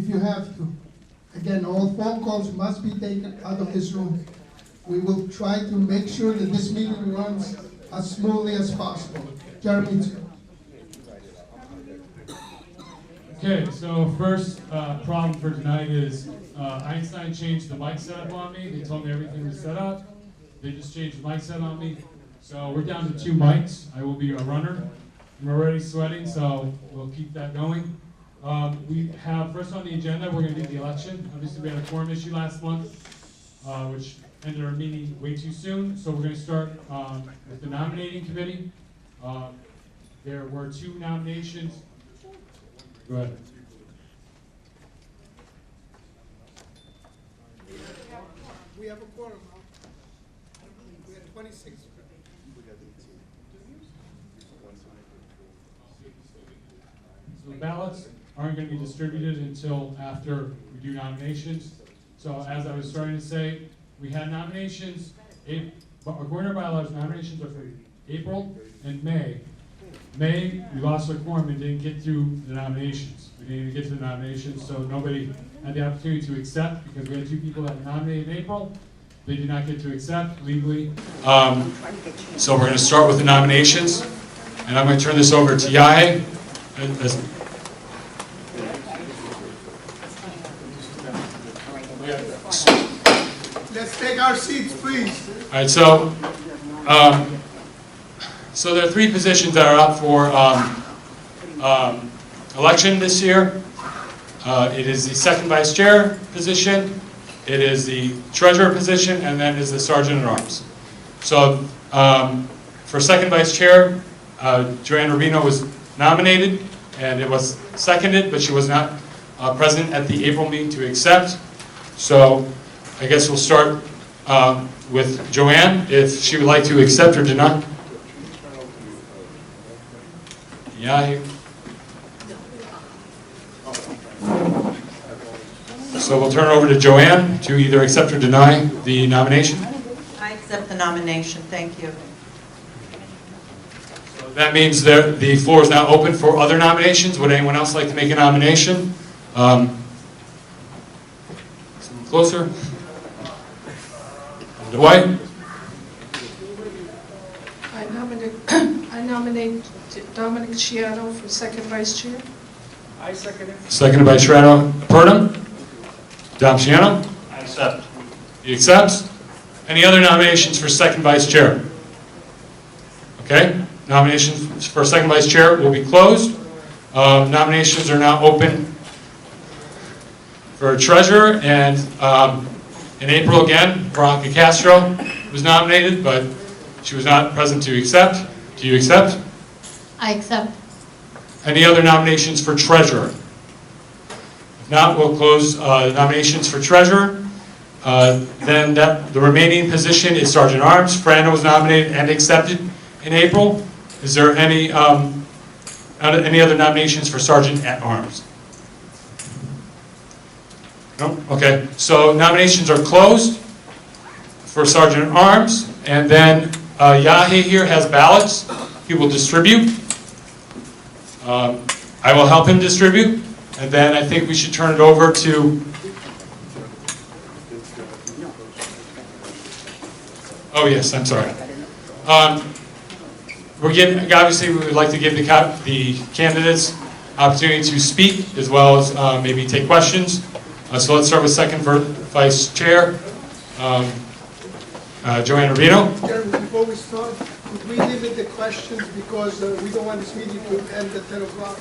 you have to. Again, all phone calls must be taken out of this room. We will try to make sure that this meeting runs as smoothly as possible. Jeremy. Okay, so first problem for tonight is Einstein changed the mic setup on me. They told me everything was set up. They just changed the mic set on me. So we're down to 2 mics. I will be a runner. I'm already sweating, so we'll keep that going. We have, first on the agenda, we're going to do the election. Obviously, we had a quorum issue last month, which ended our meeting way too soon. So we're going to start with the nominating committee. There were 2 nominations. Go ahead. We have a quorum now. We have 26. So the ballots aren't going to be distributed until after we do nominations. So as I was starting to say, we had nominations, according to our bylaws, nominations are for April and May. May, we lost our quorum and didn't get through the nominations. We didn't even get to the nominations, so nobody had the opportunity to accept because we had 2 people that were nominated in April. They did not get to accept legally. So we're going to start with the nominations, and I'm going to turn this over to Yahe. Let's take our seats, please. All right, so there are 3 positions that are up for election this year. It is the second vice chair position, it is the treasurer position, and then is the sergeant at arms. So for second vice chair, Joanne Rubino was nominated, and it was seconded, but she was not present at the April meeting to accept. So I guess we'll start with Joanne, if she would like to accept or deny. Yeah. So we'll turn it over to Joanne to either accept or deny the nomination. I accept the nomination. Thank you. So that means that the floor is now open for other nominations. Would anyone else like to make a nomination? Someone closer. Dwight? I nominate Dominic Chiano for second vice chair. I second it. Seconded by Shrano Purdom. Dom Chiano? I accept. He accepts. Any other nominations for second vice chair? Okay. Nominations for second vice chair will be closed. Nominations are now open for treasurer, and in April again, Veronica Castro was nominated, but she was not present to accept. Do you accept? I accept. Any other nominations for treasurer? If not, we'll close nominations for treasurer. Then the remaining position is sergeant at arms. Fernando was nominated and accepted in April. Is there any other nominations for sergeant at arms? No? Okay. So nominations are closed for sergeant at arms, and then Yahe here has ballots. He will distribute. I will help him distribute, and then I think we should turn it over to. Oh yes, I'm sorry. Obviously, we would like to give the candidates opportunity to speak as well as maybe take questions. So let's start with second vice chair, Joanne Rubino. Jeremy, before we start, could we limit the questions because we don't want this meeting to end at 10 o'clock?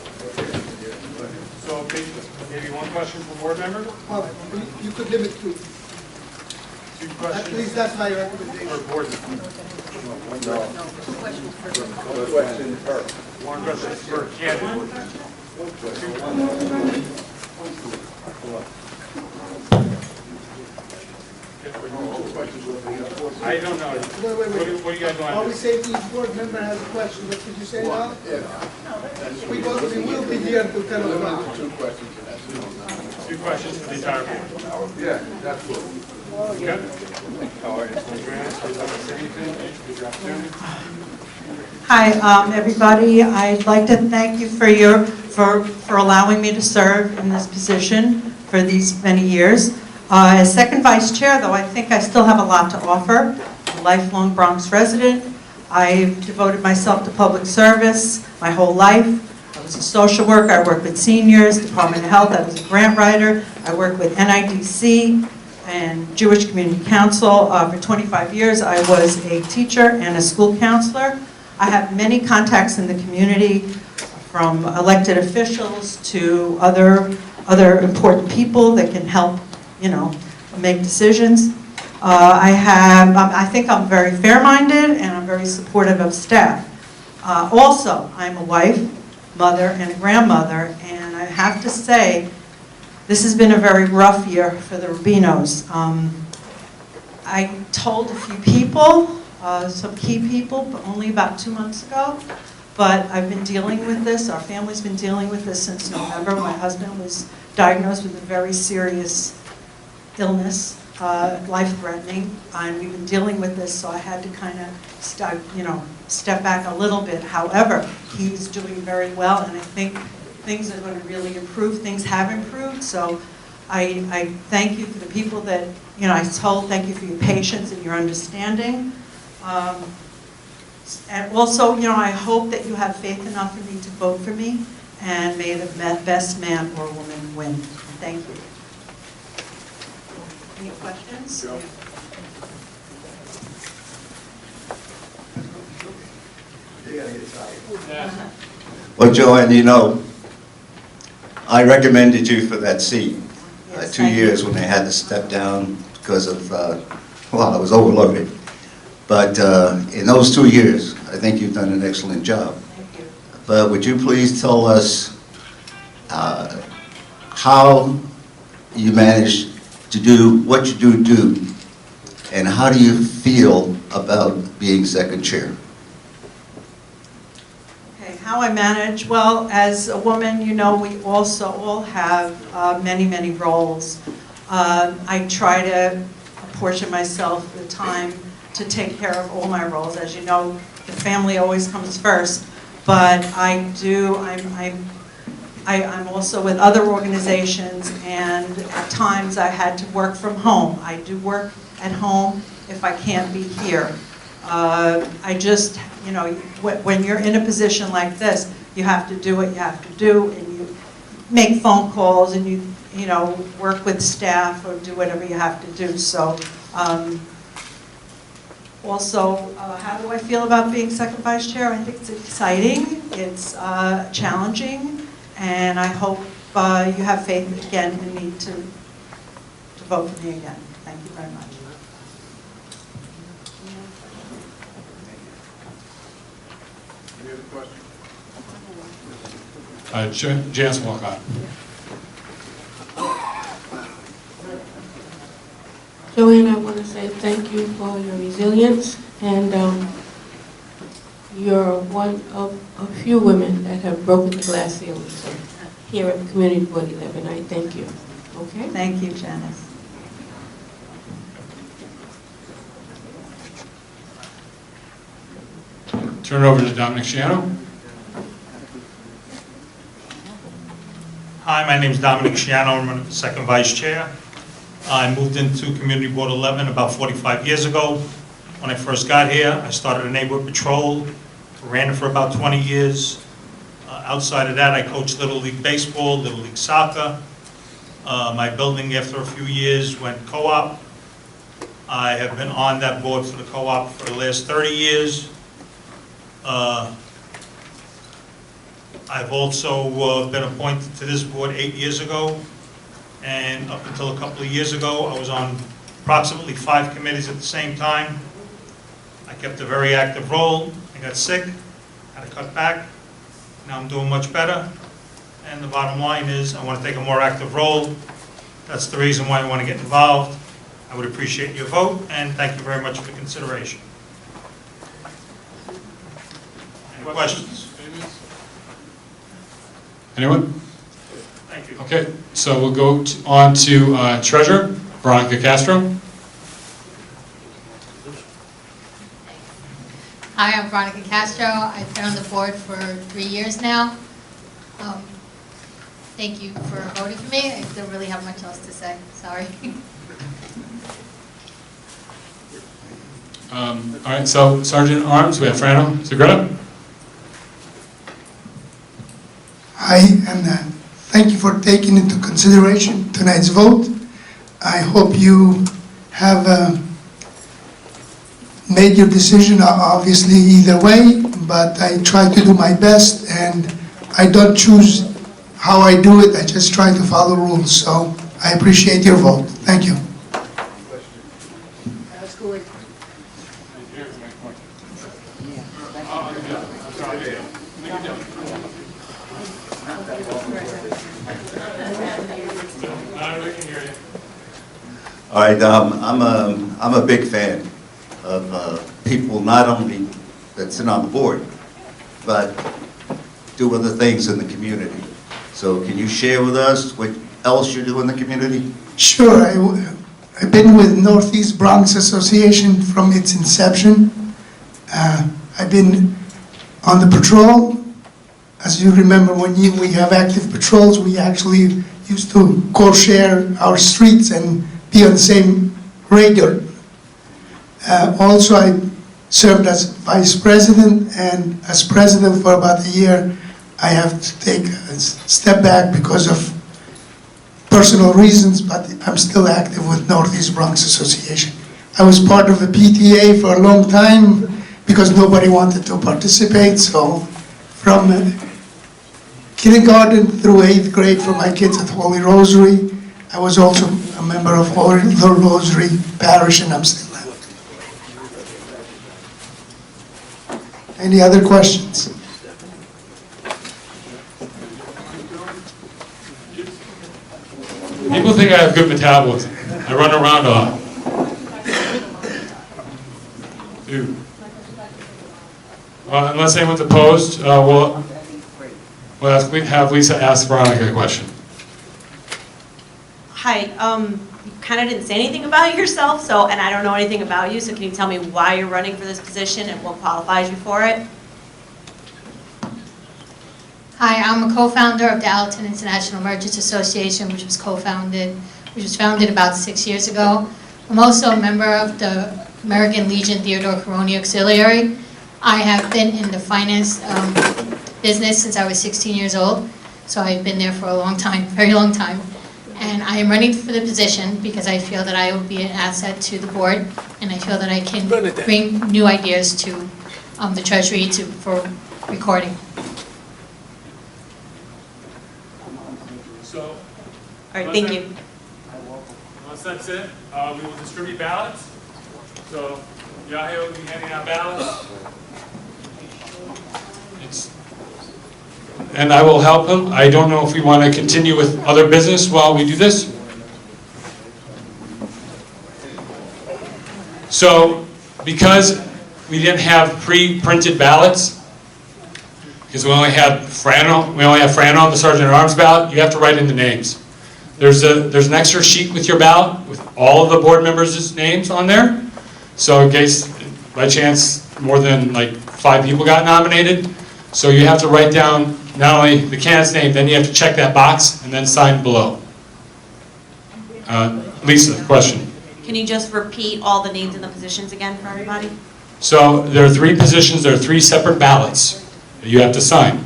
So maybe one question per board member? Well, you could limit to. 2 At questions least that's my recommendation. per board member. One question per candidate. I don't know. Wait. What do you guys want? Always say each board member has a question. What did you say now? We will be here till 10 o'clock. 2 questions for the entire board. Yeah, that's good. Okay? Hi, everybody. I'd like to thank you for allowing me to serve in this position for these many years. As second vice chair, though, I think I still have a lot to offer. I'm a lifelong Bronx resident. I've devoted myself to public service my whole life. I was a social worker. I worked with seniors, Department of Health. I was a grant writer. I worked with NIDC and Jewish Community Council. For 25 years, I was a teacher and a school counselor. I have many contacts in the community, from elected officials to other important people that can help, make decisions. I think I'm very fair-minded and I'm very supportive of staff. Also, I'm a wife, mother, and a grandmother, and I have to say, this has been a very rough year for the Rubinos. I told a few people, some key people, but only about 2 months ago, but I've been dealing with this. Our family's been dealing with this since November. My husband was diagnosed with a very serious illness, life-threatening, and we've been dealing with this, so I had to kind of step back a little bit. However, he's doing very well, and I think things are going to really improve. Things have improved, so I thank you for the people that, I told, thank you for your patience and your understanding. And also, I hope that you have faith enough in me to vote for me, and may the best man or woman win. Thank you. Any questions? Joe. Well, Joanne, I recommended you for that seat Yes, 2 thank you. years when they had to step down because of, I was overloaded. But in those 2 years, I think you've done an excellent job. Thank you. But would you please tell us how you managed to do what you do, and how do you feel about being second chair? Okay, how I manage? Well, as a woman, we also all have many, many roles. I try to apportion myself the time to take care of all my roles. As you know, the family always comes first, but I'm also with other organizations, and at times I had to work from home. I do work at home if I can't be here. When you're in a position like this, you have to do what you have to do, and you make phone calls, and you work with staff or do whatever you have to do. So, also, how do I feel about being second vice chair? I think it's exciting, it's challenging, and I hope you have faith again in me to vote for me again. Thank you very much. Any other questions? Janice Walcott. Joanne, I want to say thank you for your resilience, and you're one of a few women that have broken the glass ceiling. So here at Community Board 11, I thank you. Okay? Thank you, Janice. Turn it over to Dominic Shiano. Hi, my name is Dominic Shiano. I'm the second vice chair. I moved into Community Board 11 about 45 years ago. When I first got here, I started a neighborhood patrol, ran it for about 20 years. Outside of that, I coached Little League Baseball, Little League Soccer. My building, after a few years, went co-op. I have been on that board for the co-op for the last 30 years. I've also been appointed to this board 8 years ago, and up until a couple of years ago, I was on approximately 5 committees at the same time. I kept a very active role. I got sick, had to cut back. Now I'm doing much better, and the bottom line is I want to take a more active role. That's the reason why I want to get involved. I would appreciate your vote, and thank you very much for the consideration. Any questions? Anyone? Thank you. Okay, so we'll go on to Treasurer, Veronica Castro. Hi, I'm Veronica Castro. I've been on the board for 3 years now. Thank you for voting for me. I don't really have much else to say. Sorry. All right, so Sergeant at Arms, we have Frano Segreta. Hi, and thank you for taking into consideration tonight's vote. I hope you have made your decision, obviously, either way, but I try to do my best, and I don't choose how I do it, I just try to follow rules, so I appreciate your vote. Thank you. All right, I'm a big fan of people not only that sit on the board, but do other things in the community. So can you share with us what else you do in the community? Sure, I've been with Northeast Bronx Association from its inception. I've been on the patrol. As you remember, when we have active patrols, we actually used to co-share our streets and be on the same radio. Also, I served as vice president, and as president for about a year, I have to take a step back because of personal reasons, but I'm still active with Northeast Bronx Association. I was part of the PTA for a long time because nobody wanted to participate, so from kindergarten through 8th grade for my kids at Holy Rosary, I was also a member of Holy Rosary Parish, and I'm still active. Any other questions? People think I have good metabolism. I run around a lot. Dude. Unless anyone's opposed, we'll have Lisa ask Veronica a question. Hi, you kind of didn't say anything about yourself, and I don't know anything about you, so can you tell me why you're running for this position and what qualifies you for it? Hi, I'm a co-founder of the Allerton International Merchants Association, which was founded about 6 years ago. I'm also a member of the American Legion Theodore Caroni Auxiliary. I have been in the finance business since I was 16 years old, so I've been there for a long time, very long time. And I am running for the position because I feel that I will be an asset to the board, and I feel that I can bring new ideas to the Treasury for recording. So, All right, thank you. Once that's it, we will distribute ballots. So, Yahya will be handing out ballots. And I will help him. I don't know if we want to continue with other business while we do this. So, because we didn't have pre-printed ballots, because we only have Frano, the Sergeant at Arms ballot, you have to write in the names. There's an extra sheet with your ballot with all of the board members' names on there. So in case, by chance, more than like 5 people got nominated, so you have to write down not only the candidate's name, then you have to check that box and then sign below. Lisa, question. Can you just repeat all the names and the positions again for everybody? So there are 3 positions, there are 3 separate ballots that you have to sign.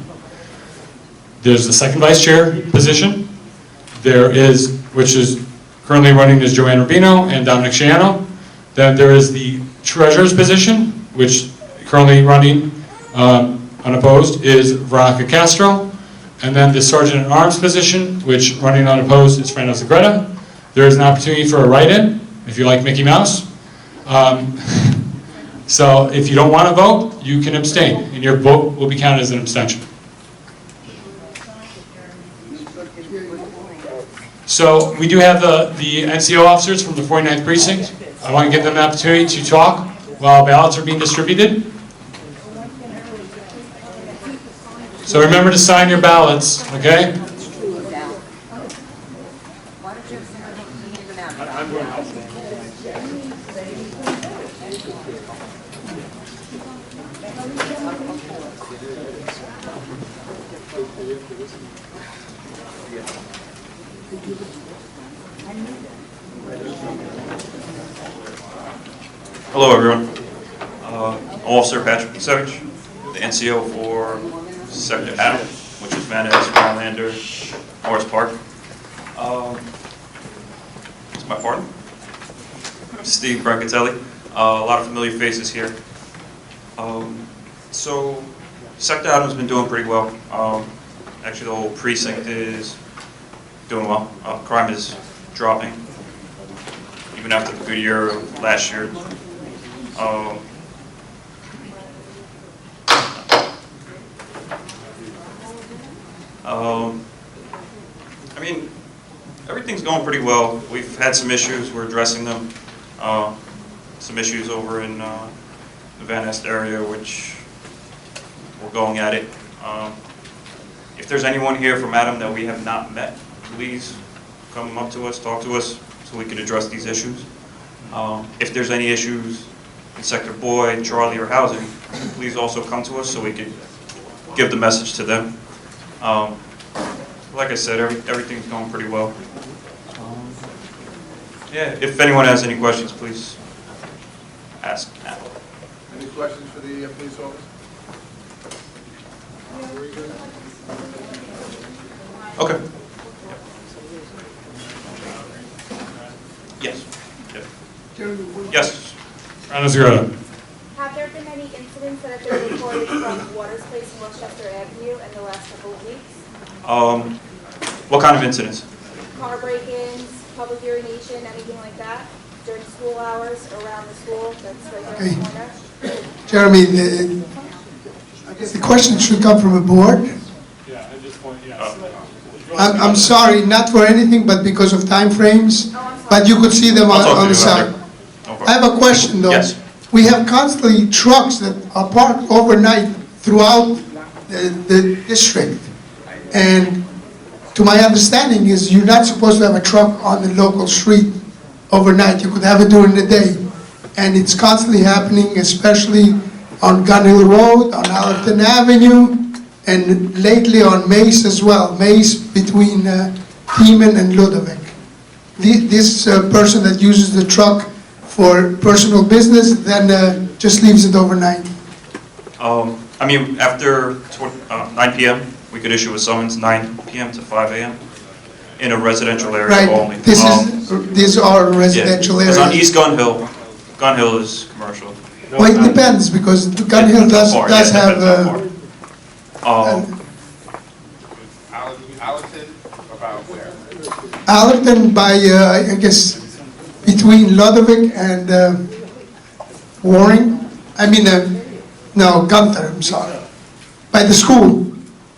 There's the second vice chair position. There is, which is currently running as Joanne Rubino and Dominic Sciano. Then there is the treasurer's position, which currently running unopposed is Veronica Castro. And then the sergeant at arms position, which running unopposed is Frano Segreta. There is an opportunity for a write-in, if you like Mickey Mouse. So if you don't want to vote, you can abstain, and your vote will be counted as an abstention. So we do have the NCO officers from the 49th Precinct. I want to give them an opportunity to talk while ballots are being distributed. So remember to sign your ballots, okay? Hello, everyone. Officer Patrick Savage, the NCO for Sector Adam, which is Van Ness, Rylander, Morris Park. It's my partner, Steve Brancatelli. A lot of familiar faces here. So, Sector Adam's been doing pretty well. Actually, the whole precinct is doing well. Crime is dropping, even after the good year of last year. I mean, everything's going pretty well. We've had some issues, we're addressing them. Some issues over in the Van Ness area, which we're going at it. If there's anyone here from Adam that we have not met, please come up to us, talk to us, so we can address these issues. If there's any issues in Sector Boyd, Charlie, or housing, please also come to us so we can give the message to them. Like I said, everything's going pretty well. Yeah, if anyone has any questions, please ask now. Any questions for the police officer? Okay. Yes. Yes. Round of zero. Have there been any incidents that have been reported from Waters Place and Westchester Avenue in the last couple of weeks? What kind of incidents? Car break-ins, public urination, anything like that during school hours around the school that's right there in the corner? Jeremy, I guess the question should come from a board. Yeah, at this point, yes. I'm sorry, not for anything, but because of time frames, but you could see them on the side. I have a question though. Yes. We have constantly trucks that are parked overnight throughout the district. And to my understanding is you're not supposed to have a truck on the local street overnight. You could have it during the day. And it's constantly happening, especially on Gun Hill Road, on Allerton Avenue, and lately on Mace as well. Mace between Tiemann and Ludovic. This person that uses the truck for personal business then just leaves it overnight. I mean, after 9 p.m., we could issue a summons 9 p.m. to 5 a.m. in a residential area only. Right, these are residential areas. Because on East Gun Hill is commercial. Well, it depends, because Gun Hill does have... Allerton, about where? Allerton by, I guess, between Ludovic and Waring. I mean, no, Gunther, I'm sorry. By the school.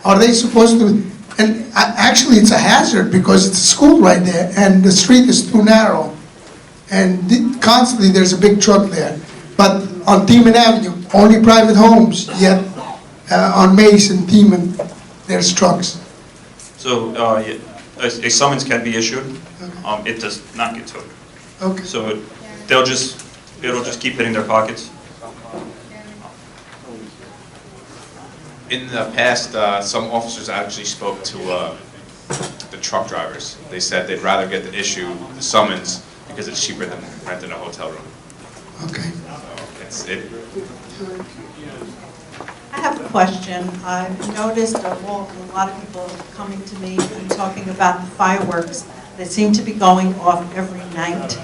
Are they supposed to... And actually, it's a hazard because it's a school right there, and the street is too narrow. And constantly, there's a big truck there. But on Tiemann Avenue, only private homes, yet on Mace and Tiemann, there's trucks. So, a summons can be issued. It does not get towed. Okay. So it'll just keep hitting their pockets. In the past, some officers actually spoke to the truck drivers. They said they'd rather get the issue, the summons, because it's cheaper than renting a hotel room. Okay. So I have a question. I've noticed a lot of people coming to me and talking about the fireworks that seem to be going off every night.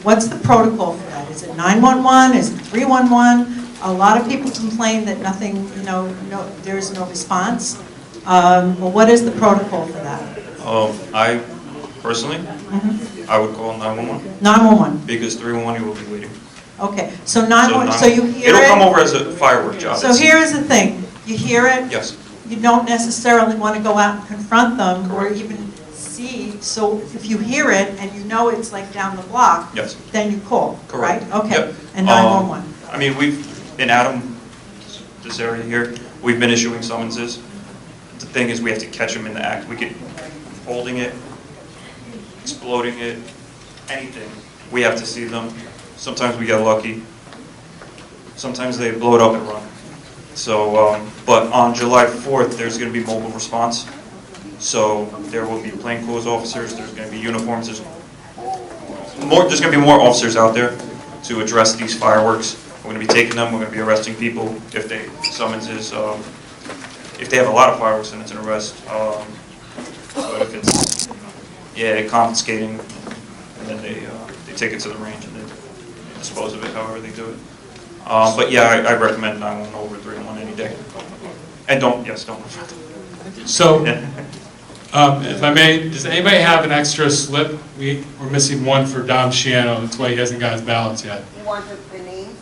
What's the protocol for that? Is it 911? Is it 311? A lot of people complain that nothing, there's no response. Well, what is the protocol for that? I personally, I would call 911. 911. Because 311 you will be waiting. Okay, so 911. So you hear it'll it. come over as a firework job. So here is the thing: you hear it. Yes. You don't necessarily want to go out and confront them or even see. So if you hear it and you know it's like down the block, Yes. then you call. Correct. Right? Okay. Yep. And 911. I mean, in Adam, this area here, we've been issuing summonses. The thing is, we have to catch them in the act. We get holding it, exploding it, anything. We have to see them. Sometimes we get lucky. sometimes they blow it up and run. So, but on July 4th, there's going to be mobile response. So there will be plainclothes officers, there's going to be uniforms, there's going to be more officers out there to address these fireworks. We're going to be taking them, we're going to be arresting people if they, summonses, if they have a lot of fireworks, then it's an arrest. But if it's, yeah, confiscating, and then they take it to the range and they dispose of it however they do it. But yeah, I recommend 911 over 311 any day. And don't. So, if I may, does anybody have an extra slip? We're missing one for Dom Shiano, that's why he hasn't got his ballots yet. You want the names?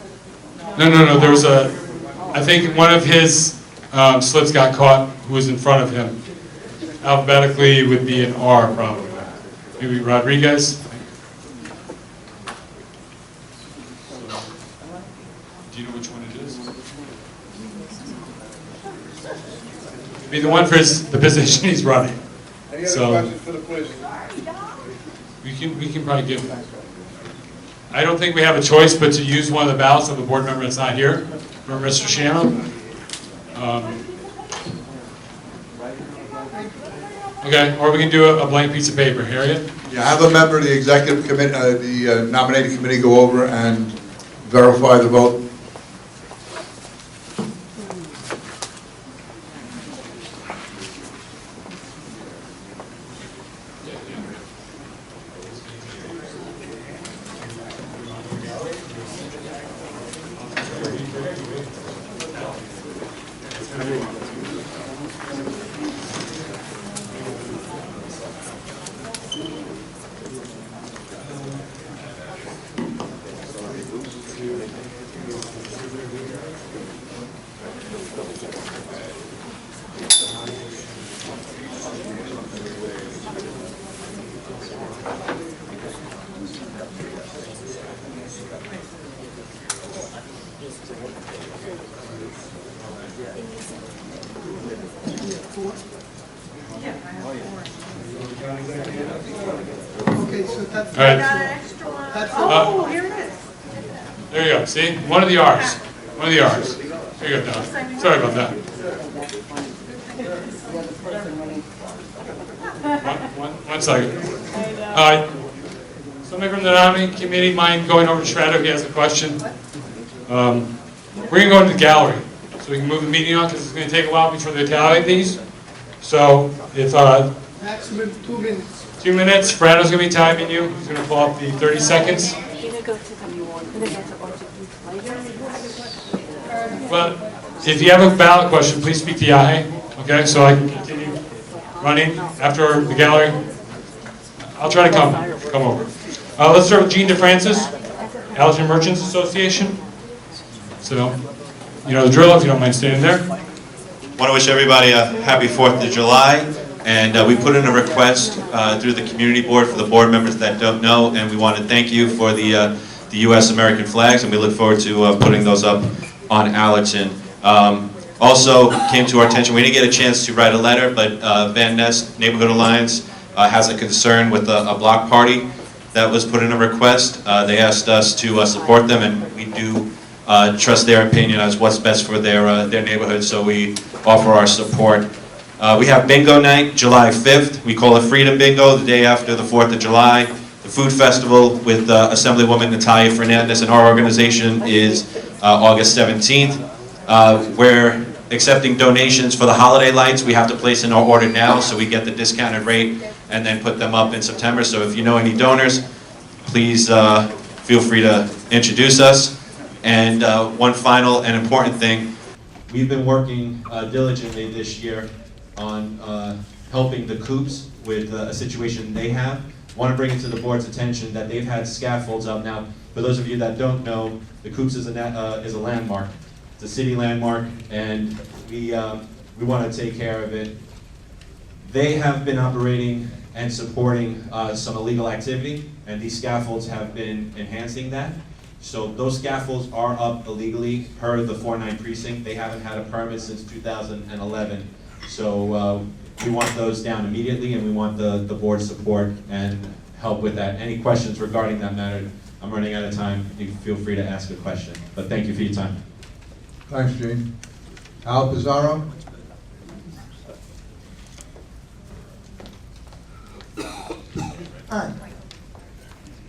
No, there was I think one of his slips got caught, who was in front of him. Alphabetically would be an R probably. Maybe Rodriguez? Do you know which one it is? It'd be the one for the position he's running. Any other So, questions for the police? we can probably give. I don't think we have a choice but to use one of the ballots of a board member that's not here, for Mr. Shiano. Okay, or we can do a blank piece of paper. Harriet? Yeah, have a member of the executive committee, the nominating committee go over and verify the vote. Okay, so that's. All right. That's Oh, here it is. There you go. See? One of the R's. One of the R's. There you go, Don. Sorry about that. One second. Somebody from the nominating committee mind going over to Shredder if he has a question? We're going to go into the gallery so we can move the meeting on because it's going to take a while before they tally these. So if maximum 2 minutes. 2 minutes, Brado's going to be timing you. He's going to pull up the 30 seconds. But if you have a ballot question, please speak to Yahe, okay, so I can continue running after the gallery. I'll try to come over. Let's start with Gene DeFrancis, Allerton Merchants Association. So, you know the drill if you don't mind standing there. Want to wish everybody a happy 4th of July. And we put in a request through the community board for the board members that don't know, and we want to thank you for the U.S. American flags, and we look forward to putting those up on Allerton. Also came to our attention, we didn't get a chance to write a letter, but Van Ness Neighborhood Alliance has a concern with a block party that was put in a request. They asked us to support them, and we do trust their opinion as what's best for their neighborhood, so we offer our support. We have bingo night, July 5th. We call it Freedom Bingo, the day after the 4th of July. The food festival with Assemblywoman Natalia Fernandez and our organization is August 17th. We're accepting donations for the holiday lights. We have to place in our order now so we get the discounted rate and then put them up in September. So if you know any donors, please feel free to introduce us. And one final and important thing, we've been working diligently this year on helping the Coops with a situation they have. I want to bring it to the board's attention that they've had scaffolds up. Now, for those of you that don't know, the Coops is a landmark. It's a city landmark, and we want to take care of it. They have been operating and supporting some illegal activity, and these scaffolds have been enhancing that. So those scaffolds are up illegally per the 4-9 precinct. They haven't had a permit since 2011. So we want those down immediately, and we want the board's support and help with that. Any questions regarding that matter, I'm running out of time. You can feel free to ask a question. But thank you for your time. Thanks, Gene. Al Pizarro? Hi.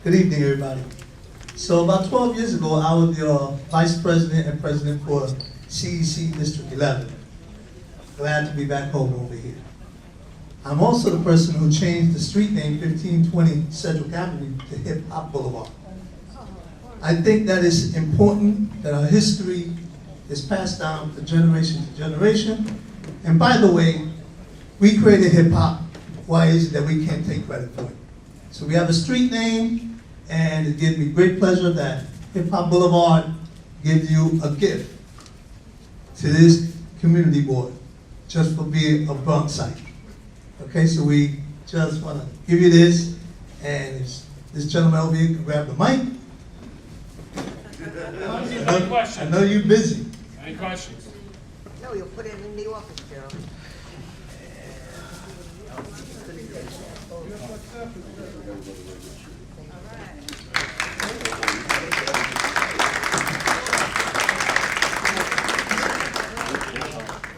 Good evening, everybody. So about 12 years ago, I was the vice president and president for CEC District 11. Glad to be back home over here. I'm also the person who changed the street name 1520 Sedgwick Avenue to Hip Hop Boulevard. I think that it's important that our history is passed down from generation to generation. And by the way, we created hip hop. Why is it that we can't take credit for it? So we have a street name, and it gives me great pleasure that Hip Hop Boulevard gives you a gift to this community board, just for being a Bronxite. Okay, so we just want to give you this, and this gentleman over here can grab the mic. I know you're busy. Any questions? No, you'll put it in the office, Gerald.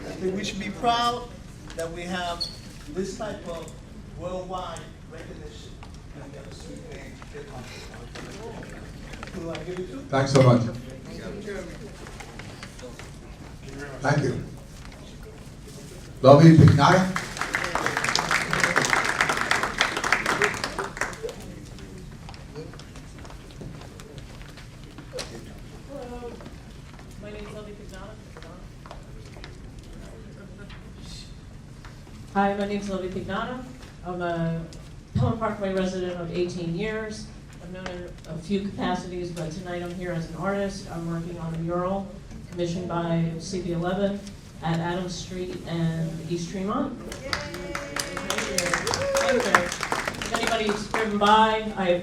I think we should be proud that we have this type of worldwide recognition. And we have a street name, Hip Hop. Who do I give it to? Thanks so much. Thank you. Lubin, Pignata? Hello, my name is Lubin Pignata. Hi, my name is Lubin Pignata. I'm a Pelham Parkway resident of 18 years. I've known in a few capacities, but tonight I'm here as an artist. I'm working on a mural commissioned by CB11 at Adams Street and East Tremont. Thank you. If anybody's driven by, I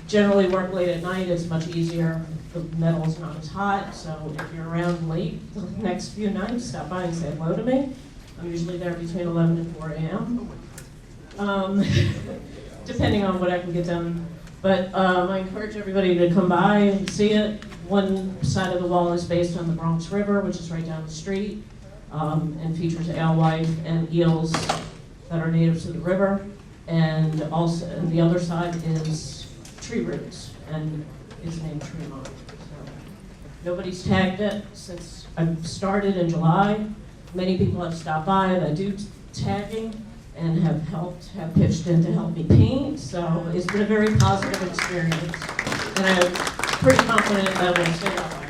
generally work late at night. It's much easier. The metal's not as hot, so if you're around late the next few nights, stop by and say hello to me. I'm usually there between 11 and 4 a.m. Depending on what I can get done. But I encourage everybody to come by and see it. One side of the wall is based on the Bronx River, which is right down the street, and features alewife and eels that are native to the river. And also, and the other side is tree roots, and is named Tremont. So, nobody's tagged it since I started in July. Many people have stopped by that do tagging and have pitched in to help me paint. So it's been a very positive experience, and I'm pretty confident that we'll stay that way.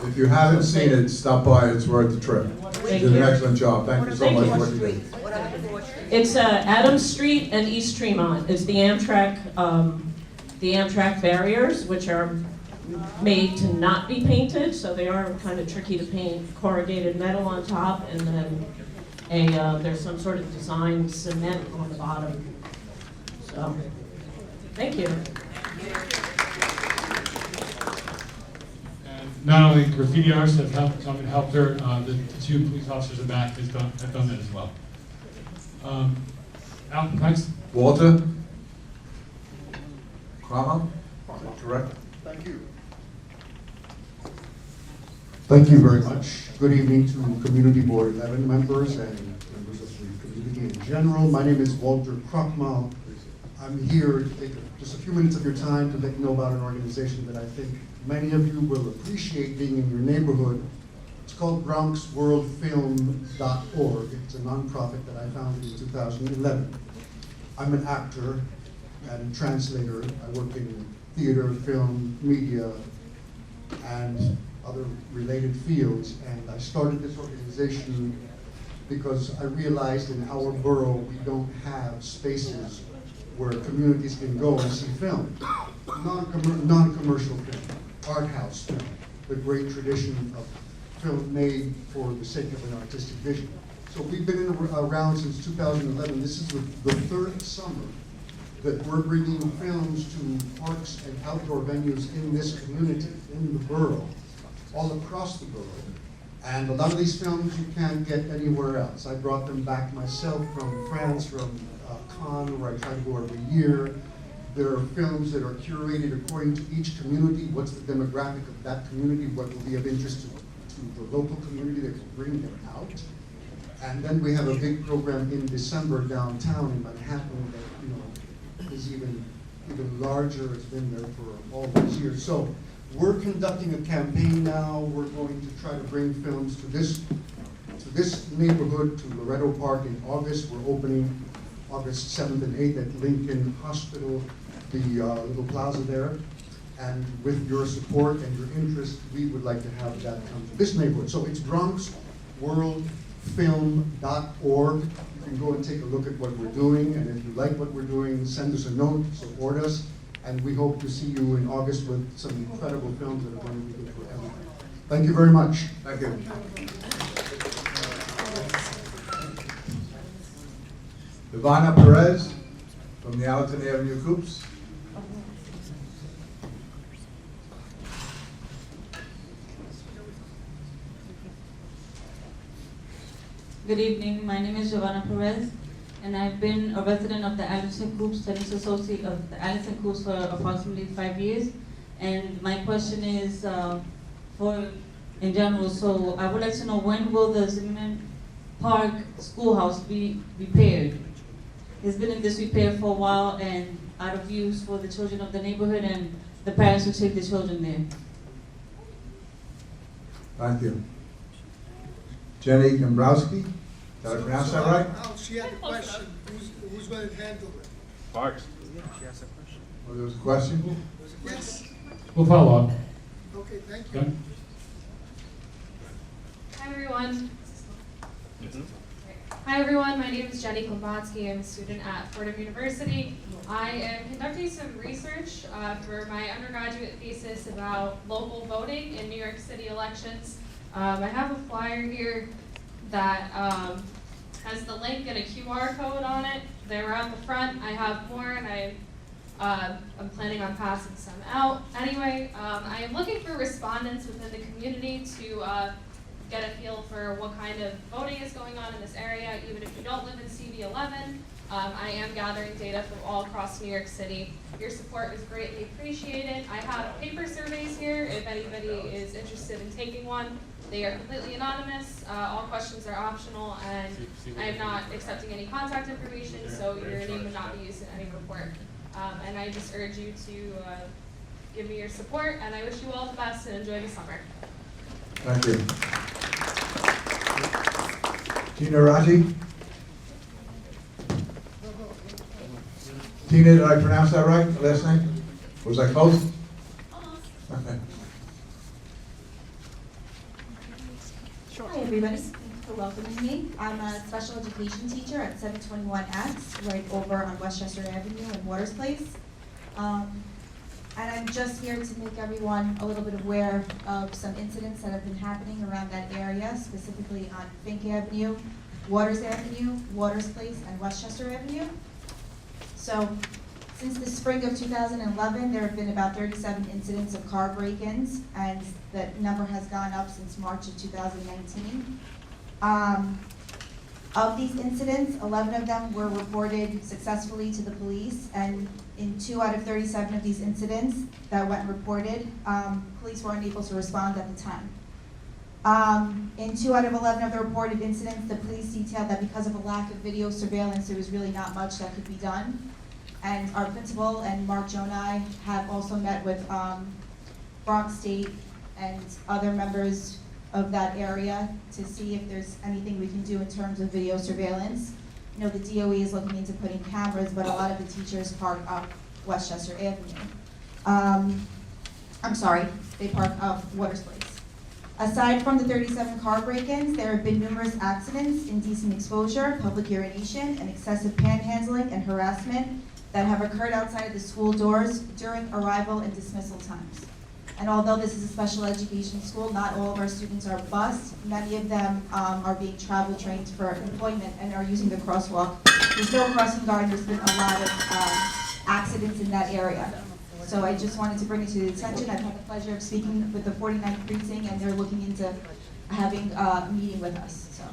If you haven't seen it, stop by, it's worth the trip. You did an excellent job. Thank you so much for what you did. It's Adams Street and East Tremont. It's the Amtrak barriers, which are made to not be painted, so they are kind of tricky to paint. Corrugated metal on top, and then there's some sort of designed cement on the bottom. So, thank you. And not only graffiti artists have come and helped her, the two police officers in the back have done that as well. Al, thanks. Walter? Kramer? Correct? Thank you. Thank you very much. Good evening to Community Board 11 members and members of the community in general. My name is Walter Krokmal. I'm here to take just a few minutes of your time to let you know about an organization that I think many of you will appreciate being in your neighborhood. It's called BronxWorldFilm.org. It's a nonprofit that I founded in 2011. I'm an actor and translator. I work in theater, film, media, and other related fields. And I started this organization because I realized in our borough we don't have spaces where communities can go and see film. Non-commercial film, art house film, the great tradition of film made for the sake of an artistic vision. So we've been around since 2011. This is the third summer that we're bringing films to parks and outdoor venues in this community, in the borough, all across the borough. And a lot of these films you can't get anywhere else. I brought them back myself from France, from Cannes, where I try to go every year. There are films that are curated according to each community, what's the demographic of that community, what will be of interest to the local community that can bring them out. And then we have a big program in December downtown in Manhattan that, is even larger. It's been there for all these years. So we're conducting a campaign now. We're going to try to bring films to this neighborhood, to Loretto Park in August. We're opening August 7th and 8th at Lincoln Hospital, the little plaza there. And with your support and your interest, we would like to have that come to this neighborhood. So it's BronxWorldFilm.org. You can go and take a look at what we're doing, and if you like what we're doing, send us a note, support us, and we hope to see you in August with some incredible films that are going to be good for everyone. Thank you very much. Thank you. Ivana Perez from the Allerton Avenue Coops. Good evening, my name is Giovanna Perez, and I've been a resident of the Allerton Coops Tennis Association of the Allerton Coops for approximately 5 years. And my question is in general, so I would like to know, when will the Zimmerman Park Schoolhouse be repaired? It's been in disrepair for a while and out of use for the children of the neighborhood and the parents who take the children there. Thank you. Jenny Dombrowski, did I pronounce that right? She had a question. Who's going to handle it? Parks. Well, there was a question? Yes. We'll follow up. Okay, thank you. Okay. Hi everyone. Hi everyone, my name is Jenny Klobotsky. I'm a student at Fordham University. I am conducting some research for my undergraduate thesis about local voting in New York City elections. I have a flyer here that has the link and a QR code on it. They're out the front. I have more, and I'm planning on passing some out. Anyway, I am looking for respondents within the community to get a feel for what kind of voting is going on in this area, even if you don't live in CV11. I am gathering data from all across New York City. Your support is greatly appreciated. I have paper surveys here if anybody is interested in taking one. They are completely anonymous. All questions are optional, and I am not accepting any contact information, so your name would not be used in any report. And I just urge you to give me your support, and I wish you all the best and enjoy the summer. Thank you. Tina Raji? Tina, did I pronounce that right, the last name? Was I close? Hi everybody, thanks for welcoming me. I'm a special education teacher at 721X, right over on Westchester Avenue in Waters Place. And I'm just here to make everyone a little bit aware of some incidents that have been happening around that area, specifically on Fink Avenue, Waters Avenue, Waters Place, and Westchester Avenue. So, since the spring of 2011, there have been about 37 incidents of car break-ins, and that number has gone up since March of 2019. Of these incidents, 11 of them were reported successfully to the police, and in 2 out of 37 of these incidents that went reported, police were unable to respond at the time. In 2 out of 11 of the reported incidents, the police detailed that because of a lack of video surveillance, there was really not much that could be done. And our principal and Mark Jonai have also met with Bronx State and other members of that area to see if there's anything we can do in terms of video surveillance. You know, the DOE is looking into putting cameras, but a lot of the teachers park up Westchester Avenue. They park up Waters Place. Aside from the 37 car break-ins, there have been numerous accidents, indecent exposure, public urination, and excessive panhandling and harassment that have occurred outside of the school doors during arrival and dismissal times. And although this is a special education school, not all of our students are bused. Many of them are being travel trained for employment and are using the crosswalk. There's no crossing guard. There's been a lot of accidents in that area. So I just wanted to bring it to the attention. I've had the pleasure of speaking with the 49th precinct, and they're looking into having a meeting with us. So.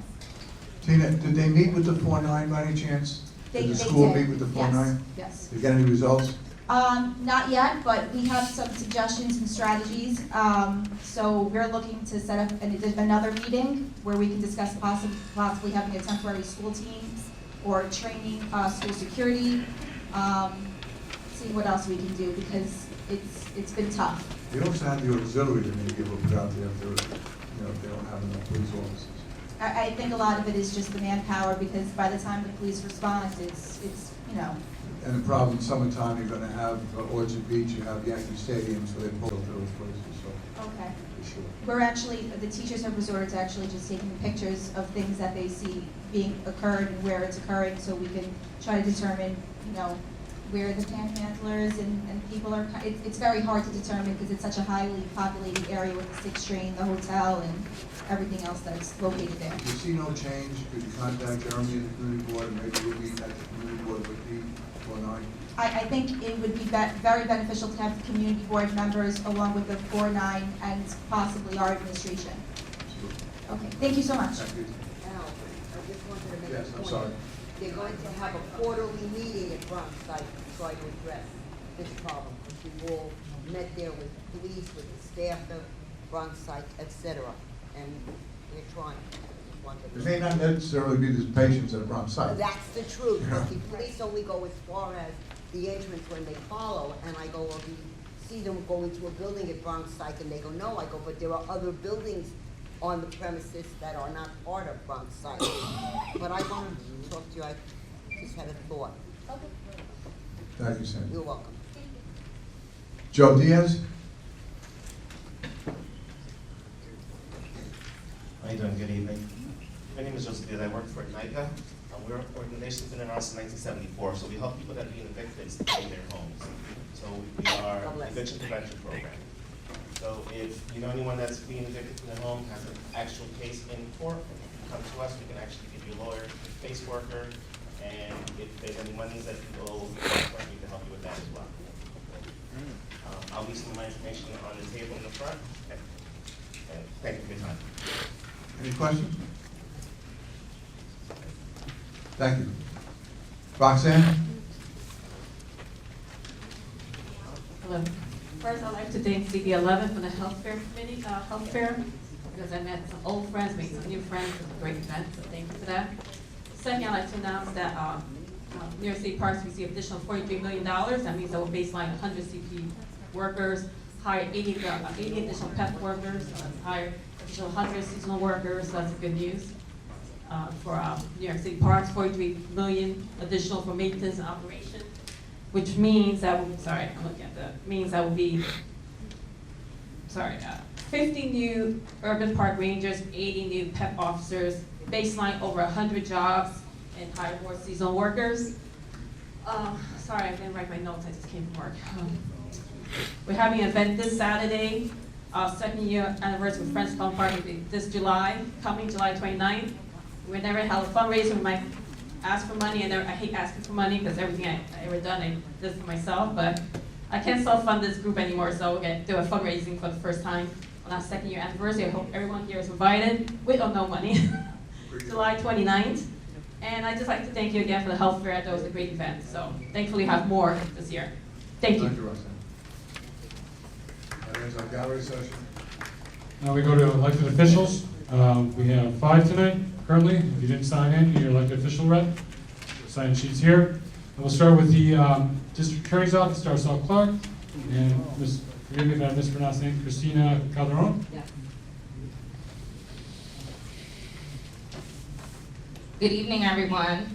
Tina, did they meet with the 4-9 by any chance? Did the school meet with the 4-9? Yes. Did you get any results? Not yet, but we have some suggestions and strategies. So we're looking to set up another meeting where we can discuss possibly having a temporary school teams or training school security, see what else we can do because it's been tough. You also have the auxiliary that may be able to put out there if they don't have enough police officers. I think a lot of it is just the manpower because by the time the police respond, it's And the problem, summertime, you're gonna have Orchard Beach, you have Yankee Stadium, so they pull to those places, so. Okay. For sure. We're actually, the teachers have resorted to actually just taking pictures of things that they see being occurred and where it's occurring so we can try to determine, where the panhandlers and people are, it's very hard to determine because it's such a highly populated area with the 6th train, the hotel, and everything else that's located there. If you see no change, could you contact Jeremy and the community board, and maybe we'll meet at the community board with Pete or 9? I think it would be very beneficial to have the community board members along with the 4-9 and possibly our administration. Okay, thank you so much. Thank you. Al, I just wanted to make a Yes, point. I'm sorry. They're going to have a quarterly meeting at Bronx site to try to address this problem. We've all met there with police, with the staff of Bronx site, etc. And we're trying. There may not necessarily be the patients at a Bronx site. That's the truth, but the police only go as far as the entrance when they follow, and I go, well, do you see them go into a building at Bronx site, and they go, no, I go, but there are other buildings on the premises that are not part of Bronx site. But I wanted to talk to you, I just had a thought. Thank you, Sandy. You're welcome. Joe Diaz? How you doing? Good evening. My name is Joseph Diaz. I work for NICA. We're an organization that's been around since 1974, so we help people that are being evicted stay in their homes. So we are an eviction prevention program. So if you know anyone that's being evicted from their home, has an actual case in court, come to us. We can actually give you a lawyer, a caseworker, and if there's any monies that you owe, we can help you with that as well. I'll leave some of my information on the table in the front. And thank you for your time. Any questions? Thank you. Roxanne? Hello. First, I'd like to thank CB11 for the health fair committee, health fair, because I met some old friends, made some new friends. It was a great event, so thank you for that. Second, I'd like to announce that New York City Parks received additional $43 million. That means that we'll baseline 100 CP workers, hire 80 additional PEP workers, hire additional 100 seasonal workers. So that's good news. For New York City Parks, $43 million additional for maintenance and operation, which means that, means that will be, 50 new urban park rangers, 80 new PEP officers, baseline over 100 jobs, and hire more seasonal workers. Sorry, I didn't write my notes, I just came from work. We're having an event this Saturday, second year anniversary with Friends Fun Party this July, coming July 29th. We never held a fundraiser. We might ask for money, and I hate asking for money because everything I ever done, I did for myself. But I can't self-fund this group anymore, so we're going to do a fundraising for the first time on our second year anniversary. I hope everyone here is invited. We don't know money. July 29th. And I'd just like to thank you again for the health fair. That was a great event. So thankfully, have more this year. Thank you. Thank you, Roxanne. That ends our gallery session. Now we go to elected officials. We have 5 tonight. Currently, if you didn't sign in, you're elected official rep. Sign sheets here. And we'll start with the District Attorney's Office, Darcel Clark, and forgive me if I mispronounced the name, Christina Calderon. Yeah. Good evening, everyone.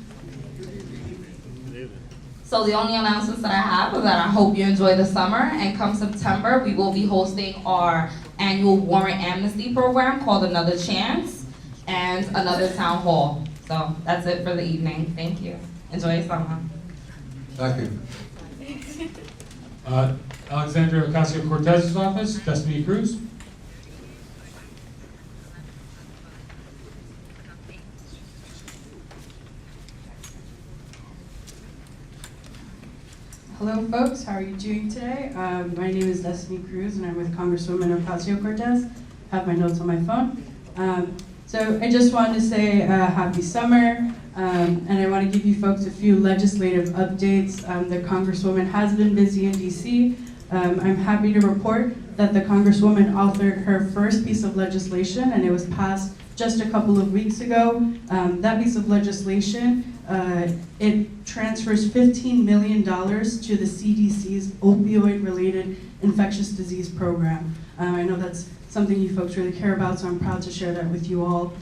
So the only announcements that I have is that I hope you enjoy the summer, and come September, we will be hosting our annual warrant amnesty program called Another Chance, and another town hall. So that's it for the evening. Thank you. Enjoy your summer. Thank you. Alexandra Ocasio-Cortez's office, Destiny Cruz. Hello folks, how are you doing today? My name is Destiny Cruz and I'm with Congresswoman Ocasio-Cortez. I have my notes on my phone. So I just wanted to say happy summer. And I want to give you folks a few legislative updates. The Congresswoman has been busy in DC. I'm happy to report that the Congresswoman authored her first piece of legislation, and it was passed just a couple of weeks ago. That piece of legislation, it transfers $15 million to the CDC's opioid-related infectious disease program. I know that's something you folks really care about, so I'm proud to share that with you all.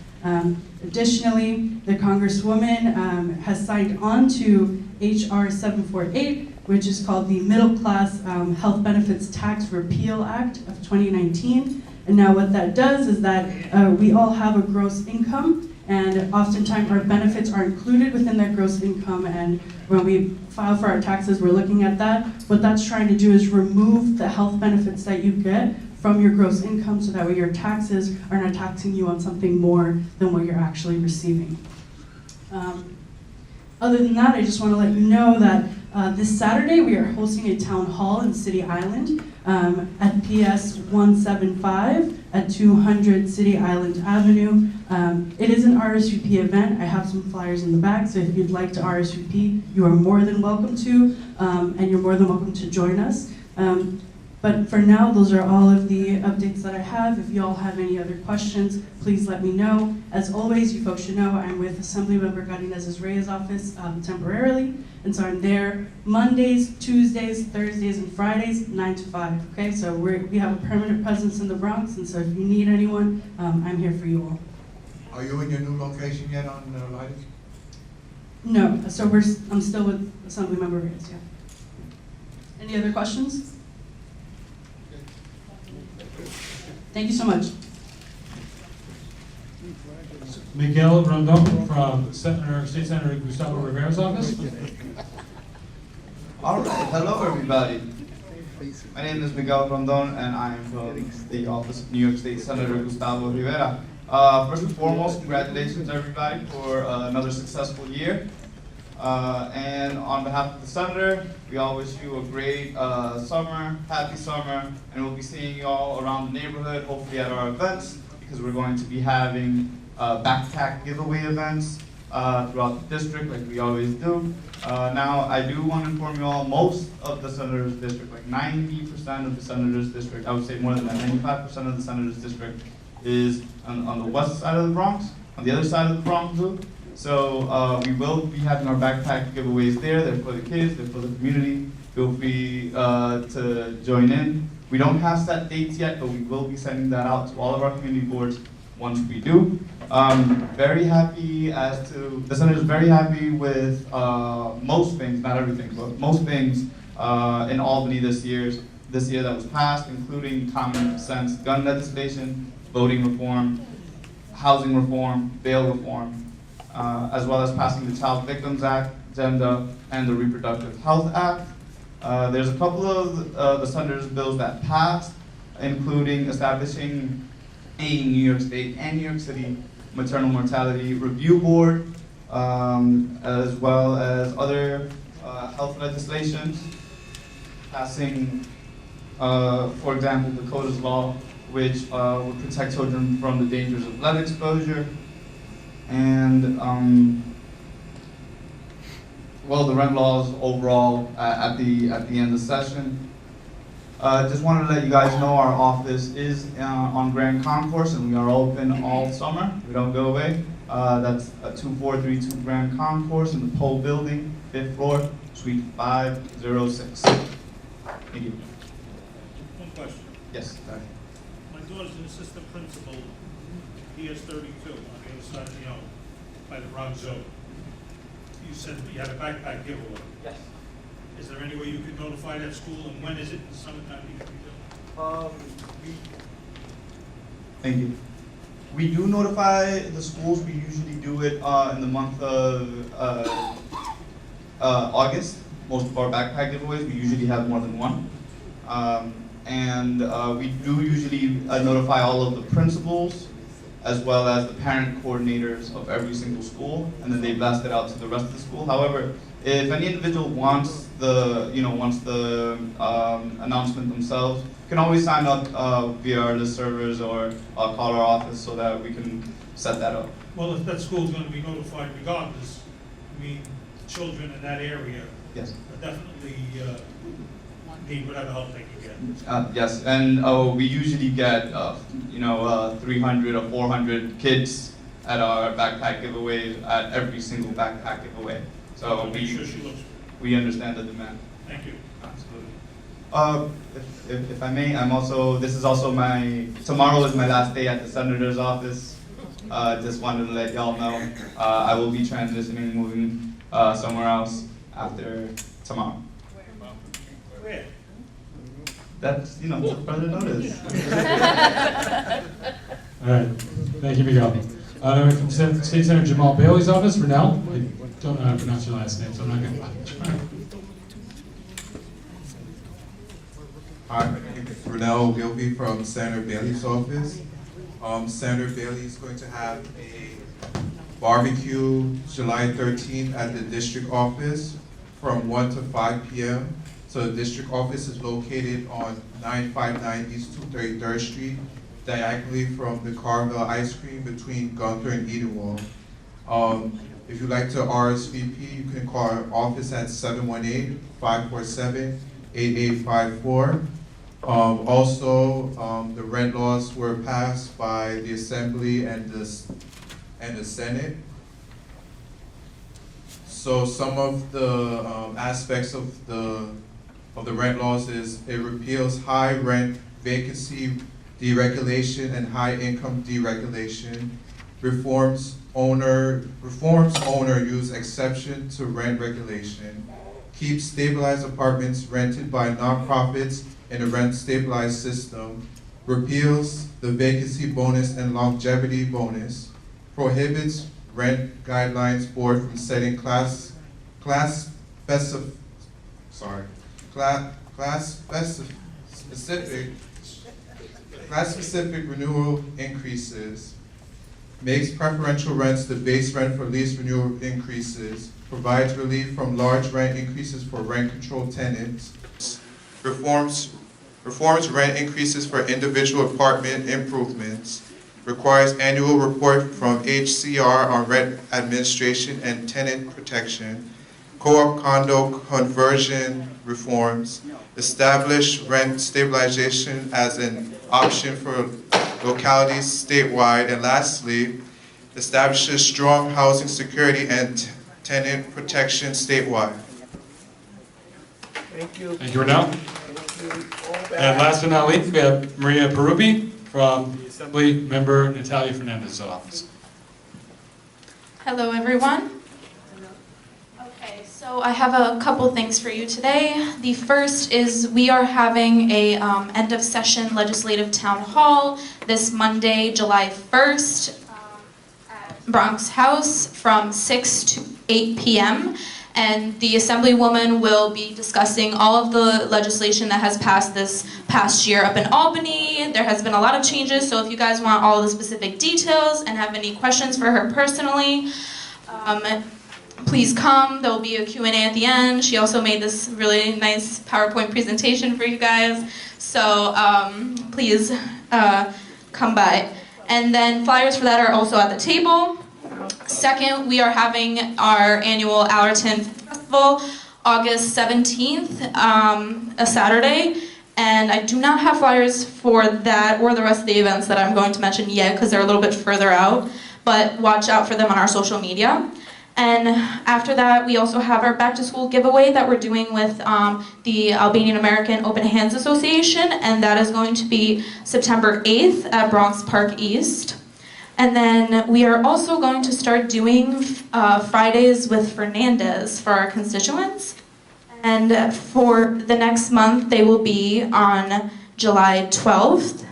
Additionally, the Congresswoman has signed on to HR 748, which is called the Middle Class Health Benefits Tax Repeal Act of 2019. And now what that does is that we all have a gross income, and oftentimes our benefits are included within that gross income, and when we file for our taxes, we're looking at that. What that's trying to do is remove the health benefits that you get from your gross income, so that way your taxes are not taxing you on something more than what you're actually receiving. Other than that, I just want to let you know that this Saturday we are hosting a town hall in City Island at PS 175 at 200 City Island Avenue. It is an RSVP event. I have some flyers in the back, so if you'd like to RSVP, you are more than welcome to, and you're more than welcome to join us. But for now, those are all of the updates that I have. If you all have any other questions, please let me know. As always, you folks should know I'm with Assemblymember Garinez Reyes' office temporarily. And so I'm there Mondays, Tuesdays, Thursdays, and Fridays, 9 to 5. Okay, so we have a permanent presence in the Bronx, and so if you need anyone, I'm here for you all. Are you in your new location yet on Lighting? No, so I'm still with Assemblymember Reyes, yeah. Any other questions? Thank you so much. Miguel Rondon from State Senator Gustavo Rivera's office. All right, hello everybody. My name is Miguel Rondon and I am from the office of New York State Senator Gustavo Rivera. First and foremost, congratulations everybody for another successful year. And on behalf of the Senator, we all wish you a great summer, happy summer, and we'll be seeing you all around the neighborhood, hopefully at our events, because we're going to be having backpack giveaway events throughout the district, like we always do. Now, I do want to inform you all, most of the Senator's district, like 90% of the Senator's district, I would say more than that, 95% of the Senator's district is on the west side of the Bronx, on the other side of the Bronx too. So we will be having our backpack giveaways there. They're for the kids, they're for the community. Feel free to join in. We don't have set dates yet, but we will be sending that out to all of our community boards once we do. Very happy as to, the Senator is very happy with most things, not everything, but most things in Albany this year that was passed, including common sense gun legislation, voting reform, housing reform, bail reform, as well as passing the Child Victims Act, Gender, and the Reproductive Health Act. There's a couple of the Senator's bills that passed, including establishing a New York State and New York City Maternal Mortality Review Board, as well as other health legislation, passing, for example, the CODIS law, which would protect children from the dangers of lead exposure, and well, the rent laws overall at the end of the session. Just wanted to let you guys know our office is on Grand Concourse and we are open all summer. We don't go away. That's 2432 Grand Concourse in the Poe Building, 5th floor, Suite 506. Thank you. One question. Yes. My daughter's an assistant principal, PS 32, on the other side of the Elm, by the Bronx Zoo. You said you had a backpack giveaway. Yes. Is there any way you could notify that school, and when is it in the summertime you can be doing? Thank you. We do notify the schools. We usually do it in the month of August. Most of our backpack giveaways, we usually have more than one. And we do usually notify all of the principals, as well as the parent coordinators of every single school, and then they blast it out to the rest of the school. However, if any individual wants the announcement themselves, you can always sign up via our list servers or call our office so that we can set that up. Well, if that school's going to be notified regardless, I mean, children in that area Yes. definitely need whatever help they can get. Yes, and we usually get 300 or 400 kids at our backpack giveaway, at every single backpack giveaway. So Make sure she looks. we understand the demand. Thank you. Absolutely. If I may, this is also tomorrow is my last day at the Senator's office. Just wanted to let y'all know, I will be transitioning, moving somewhere else after tomorrow. Where? That's, further notice. All right, thank you, Miguel. Then from State Senator Jamal Bailey's office, Renell. I don't know how to pronounce your last name, so I'm not going to try. Hi, my name is Renell Gilby from Senator Bailey's office. Senator Bailey is going to have a barbecue July 13th at the district office from 1 to 5 p.m. So the district office is located on 9590 East 233rd Street, diagonally from the Carvel Ice Cream between Gunther and Edenwald. If you'd like to RSVP, you can call our office at 718-547-8854. Also, the rent laws were passed by the Assembly and the Senate. So some of the aspects of the rent laws is it repeals high rent vacancy deregulation and high income deregulation, reforms owner use exception to rent regulation, keeps stabilized apartments rented by nonprofits in a rent stabilized system, repeals the vacancy bonus and longevity bonus, prohibits rent guidelines board from setting class specific renewal increases, makes preferential rents the base rent for lease renewal increases, provides relief from large rent increases for rent control tenants, reforms rent increases for individual apartment improvements, requires annual report from HCR on rent administration and tenant protection, co-op condo conversion reforms, establish rent stabilization as an option for localities statewide, and lastly, establishes strong housing security and tenant protection statewide. Thank you, Renell. And last but not least, we have Maria Perupi from the Assembly Member Natalia Fernandez's office. Hello, everyone. Okay, so I have a couple things for you today. The first is we are having a end of session legislative town hall this Monday, July 1st at Bronx House from 6 to 8 p.m. And the Assemblywoman will be discussing all of the legislation that has passed this past year up in Albany. There has been a lot of changes, so if you guys want all the specific details and have any questions for her personally, please come. There will be a Q&A at the end. She also made this really nice PowerPoint presentation for you guys, so please come by. And then flyers for that are also at the table. Second, we are having our annual Allerton Festival, August 17th, a Saturday. And I do not have flyers for that or the rest of the events that I'm going to mention yet because they're a little bit further out. But watch out for them on our social media. And after that, we also have our back to school giveaway that we're doing with the Albanian American Open Hands Association. And that is going to be September 8th at Bronx Park East. And then we are also going to start doing Fridays with Fernandez for our constituents. And for the next month, they will be on July 12th,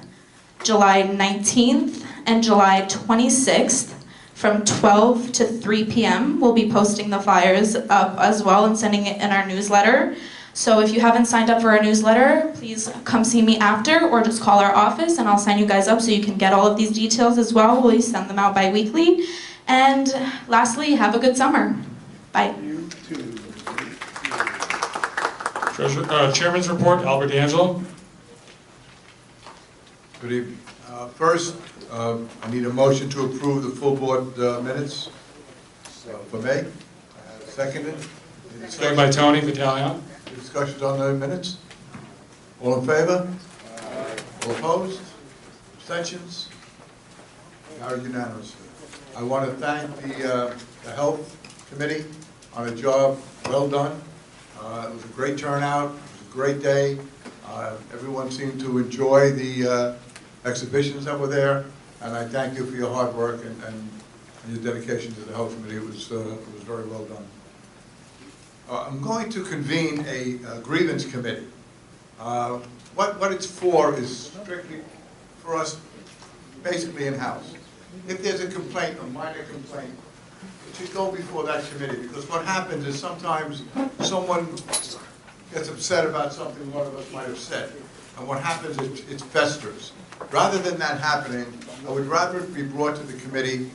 July 19th, and July 26th from 12 to 3 p.m. We'll be posting the flyers up as well and sending it in our newsletter. So if you haven't signed up for our newsletter, please come see me after or just call our office and I'll sign you guys up so you can get all of these details as well. We send them out bi-weekly. And lastly, have a good summer. Bye. Chairman's report, Albert D'Angelo. Good evening. First, I need a motion to approve the full board minutes for May. Seconded. Second by Tony Vitale. Discussions on the minutes? All in favor? All opposed? Abstentions? Carried unanimously. I want to thank the Health Committee on a job well done. It was a great turnout. It was a great day. Everyone seemed to enjoy the exhibitions that were there, and I thank you for your hard work and your dedication to the Health Committee. It was very well done. I'm going to convene a grievance committee. What it's for is strictly for us, basically in-house. If there's a complaint, a minor complaint, it should go before that committee, because what happens is sometimes someone gets upset about something one of us might have said, and what happens is it festers. Rather than that happening, I would rather it be brought to the committee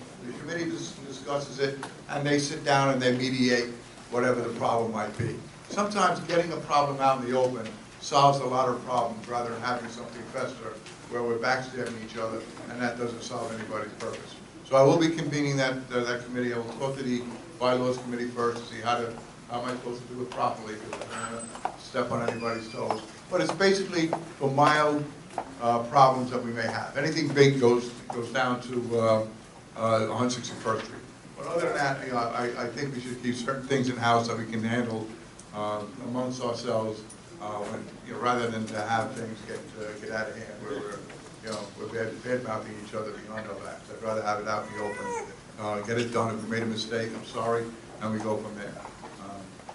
discusses it, and they sit down and they mediate whatever the problem might be. Sometimes getting a problem out in the open solves a lot of problems rather than having something fester where we're backstabbing each other, and that doesn't solve anybody's purpose. So I will be convening that committee. I will talk to the bylaws committee first to see how am I supposed to do it properly, because I don't want to step on anybody's toes. But it's basically for mild problems that we may have. Anything big goes down to 161st Street. But other than that, I think we should keep certain things in-house that we can handle amongst ourselves, rather than to have things get out of hand where we're bad-mouthing each other behind our backs. I'd rather have it out in the open, get it done. If we made a mistake, I'm sorry, and we go from there.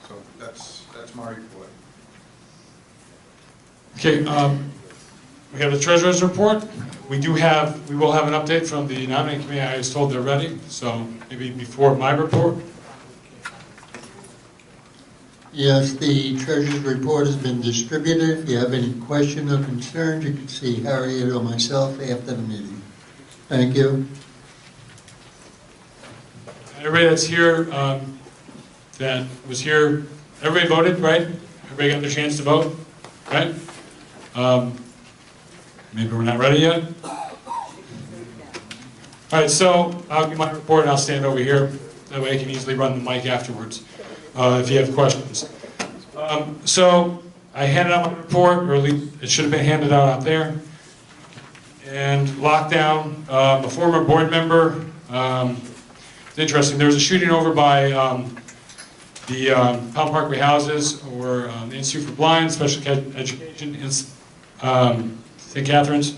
So that's my report. Okay, we have the treasurer's report. We will have an update from the nominating committee. I was told they're ready, so maybe before my report. Yes, the treasurer's report has been distributed. If you have any questions or concerns, you can see Harriet or myself after the meeting. Thank you. Everybody that's here, that was here, everybody voted, right? Everybody got their chance to vote, right? Maybe we're not ready yet. All right, so I'll give my report and I'll stand over here. That way I can easily run the mic afterwards if you have questions. So I handed out my report, or at least it should have been handed out there. And lockdown, a former board member, it's interesting, there was a shooting over by the Powell Parkway Houses, or the Institute for Blind, Special Education in St. Catherine's.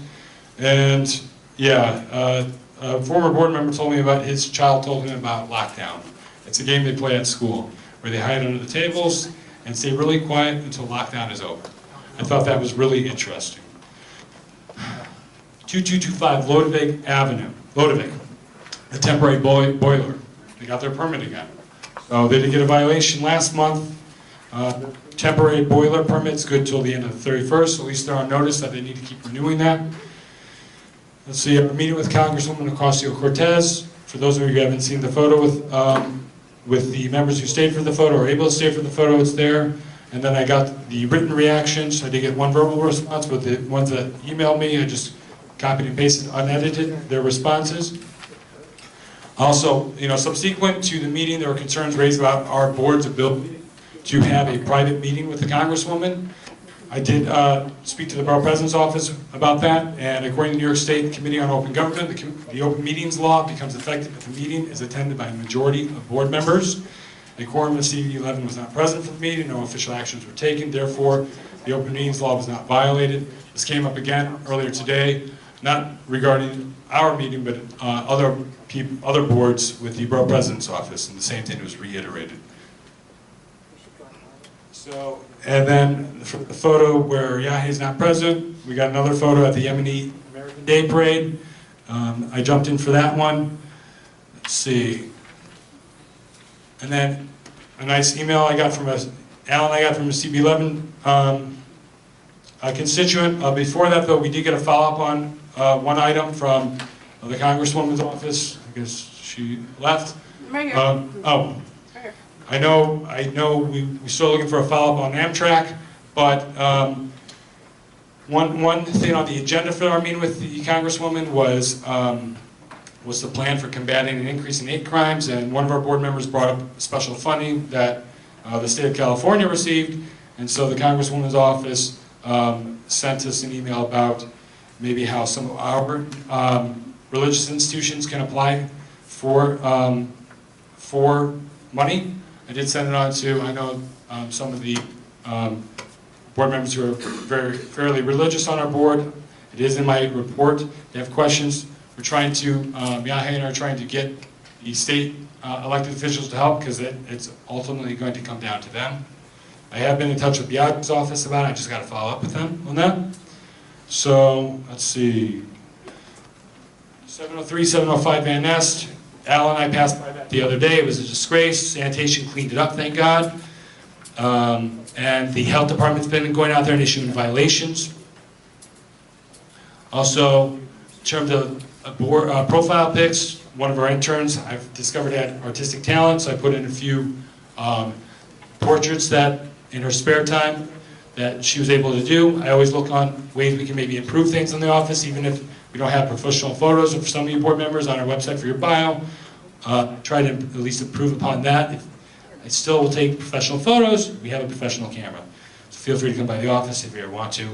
And yeah, a former board member told me about, his child told him about lockdown. It's a game they play at school, where they hide under the tables and stay really quiet until lockdown is over. I thought that was really interesting. 2225 Lodevig Avenue, Lodevig, a temporary boiler. They got their permit again. So they did get a violation last month. Temporary boiler permit's good till the end of the 31st, so at least they're on notice that they need to keep renewing that. Let's see, I'm meeting with Congresswoman Ocasio-Cortez. For those of you who haven't seen the photo with the members who stayed for the photo or able to stay for the photo, it's there. And then I got the written reactions. I did get one verbal response, but the ones that emailed me, I just copied and pasted, unedited, their responses. Also, subsequent to the meeting, there were concerns raised about our board's ability to have a private meeting with the Congresswoman. I did speak to the Borough President's office about that, and according to New York State Committee on Open Government, the Open Meetings Law becomes effective if the meeting is attended by a majority of board members. A quorum of CB11 was not present for the meeting, no official actions were taken, therefore the Open Meetings Law was not violated. This came up again earlier today, not regarding our meeting, but other boards with the Borough President's office, and the same thing was reiterated. So, and then the photo where Yahe's not present, we got another photo at the M&E American Day Parade. I jumped in for that one. Let's see. And then a nice email I got from Alan I got from a CB11 a constituent. Before that though, we did get a follow-up on one item from the Congresswoman's office. I guess she left. Right here. Oh. I know we're still looking for a follow-up on Amtrak, but one thing on the agenda for our meeting with the Congresswoman was what's the plan for combating an increase in hate crimes, and one of our board members brought up special funding that the state of California received, and so the Congresswoman's office sent us an email about maybe how some of our religious institutions can apply for money. I did send it on to, I know some of the board members who are fairly religious on our board. It is in my report. If you have questions, we're trying to, Yahe and I are trying to get the state elected officials to help because it's ultimately going to come down to them. I have been in touch with Biag's office about it. I just got to follow up with them on that. So, let's see. 703, 705 Van Nest. Al and I passed by that the other day. It was a disgrace. Sanitation cleaned it up, thank God. And the health department's been going out there and issuing violations. Also, in terms of profile pics, one of our interns I've discovered had artistic talent, so I put in a few portraits that in her spare time that she was able to do. I always look on ways we can maybe improve things in the office, even if we don't have professional photos of some of you board members on our website for your bio. Try to at least improve upon that. If I still will take professional photos, we have a professional camera. So feel free to come by the office if you ever want to.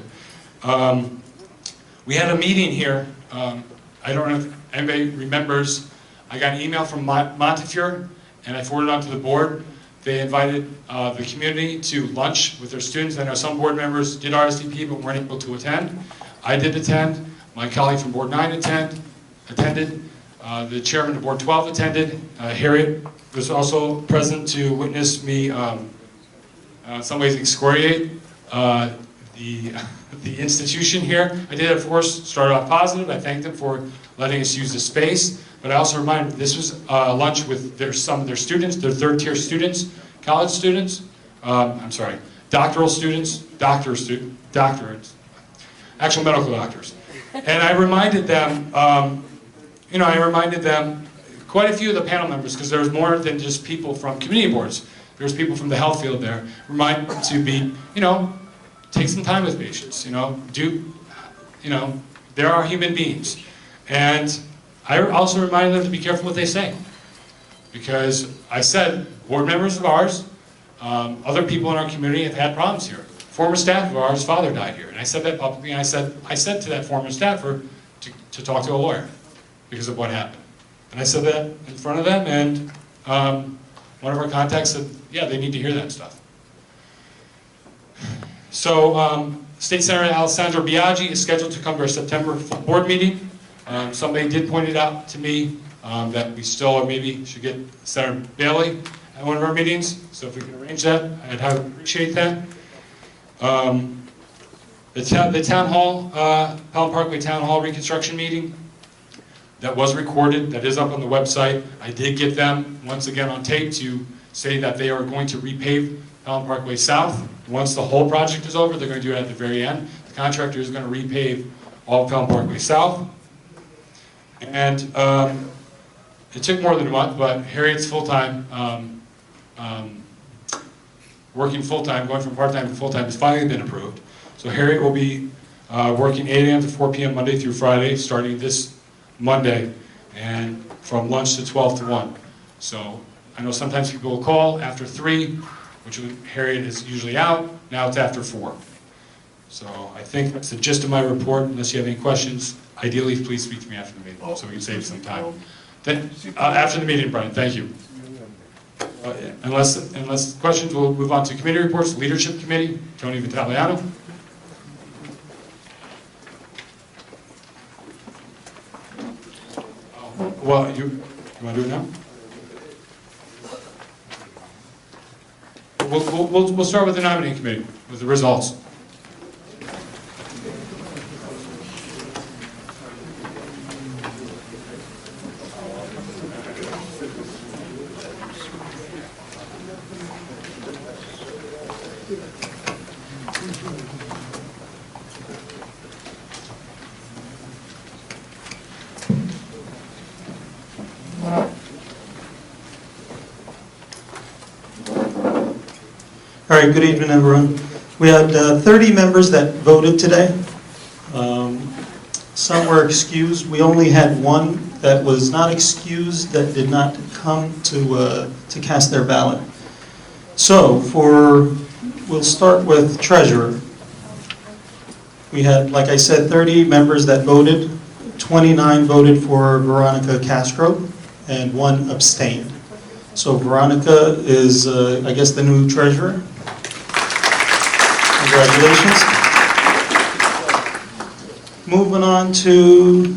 We had a meeting here. I don't know if anybody remembers. I got an email from Montefiore, and I forwarded it on to the board. They invited the community to lunch with their students. I know some board members did RSVP but weren't able to attend. I did attend. My colleague from Board 9 attended. The chairman of Board 12 attended. Harriet was also present to witness me, in some ways, excoriate the institution here. I did, of course, start off positive. I thanked them for letting us use the space. But I also reminded them this was lunch with some of their students, their third-tier students, college students. I'm sorry, doctoral students, doctorates, actual medical doctors. And I reminded them, quite a few of the panel members, because there's more than just people from community boards. There's people from the health field there. Remind them to be, take some time with patients. There are human beings, and I also reminded them to be careful what they say, because I said board members of ours, other people in our community have had problems here. Former staff of ours' father died here, and I said that publicly. And I said to that former staffer to talk to a lawyer because of what happened, and I said that in front of them. And one of our contacts said, "Yeah, they need to hear that stuff." So, State Senator Alessandro Biaggi is scheduled to come to our September board meeting. Somebody did point it out to me that we still or maybe should get Senator Bailey at one of our meetings. So if we can arrange that, I'd highly appreciate that. The town hall, Pelham Parkway Town Hall reconstruction meeting, that was recorded, that is up on the website. I did get them once again on tape to say that they are going to repave Pelham Parkway South. Once the whole project is over, they're going to do it at the very end. The contractor is going to repave all of Pelham Parkway South. And it took more than a month, but Harriet's full-time, working full-time, going from part-time to full-time has finally been approved. So Harriet will be working 8 a.m. to 4 p.m. Monday through Friday, starting this Monday, and from lunch to 12 to 1. So I know sometimes people will call after 3, which Harriet is usually out. Now it's after 4. So I think that's the gist of my report. Unless you have any questions, ideally please speak to me after the meeting so we can save some time. Then, after the meeting, Brian, thank you. Unless questions, we'll move on to committee reports. Leadership Committee, Tony Vitaliano. Well, you want to do it now? We'll start with the nominating committee, with the results. All right, good evening, everyone. We had 30 members that voted today. Some were excused. We only had one that was not excused, that did not come to cast their ballot. So we'll start with treasurer. We had, like I said, 30 members that voted. 29 voted for Veronica Castro, and 1 abstained. So Veronica is, I guess, the new treasurer. Congratulations. Moving on to,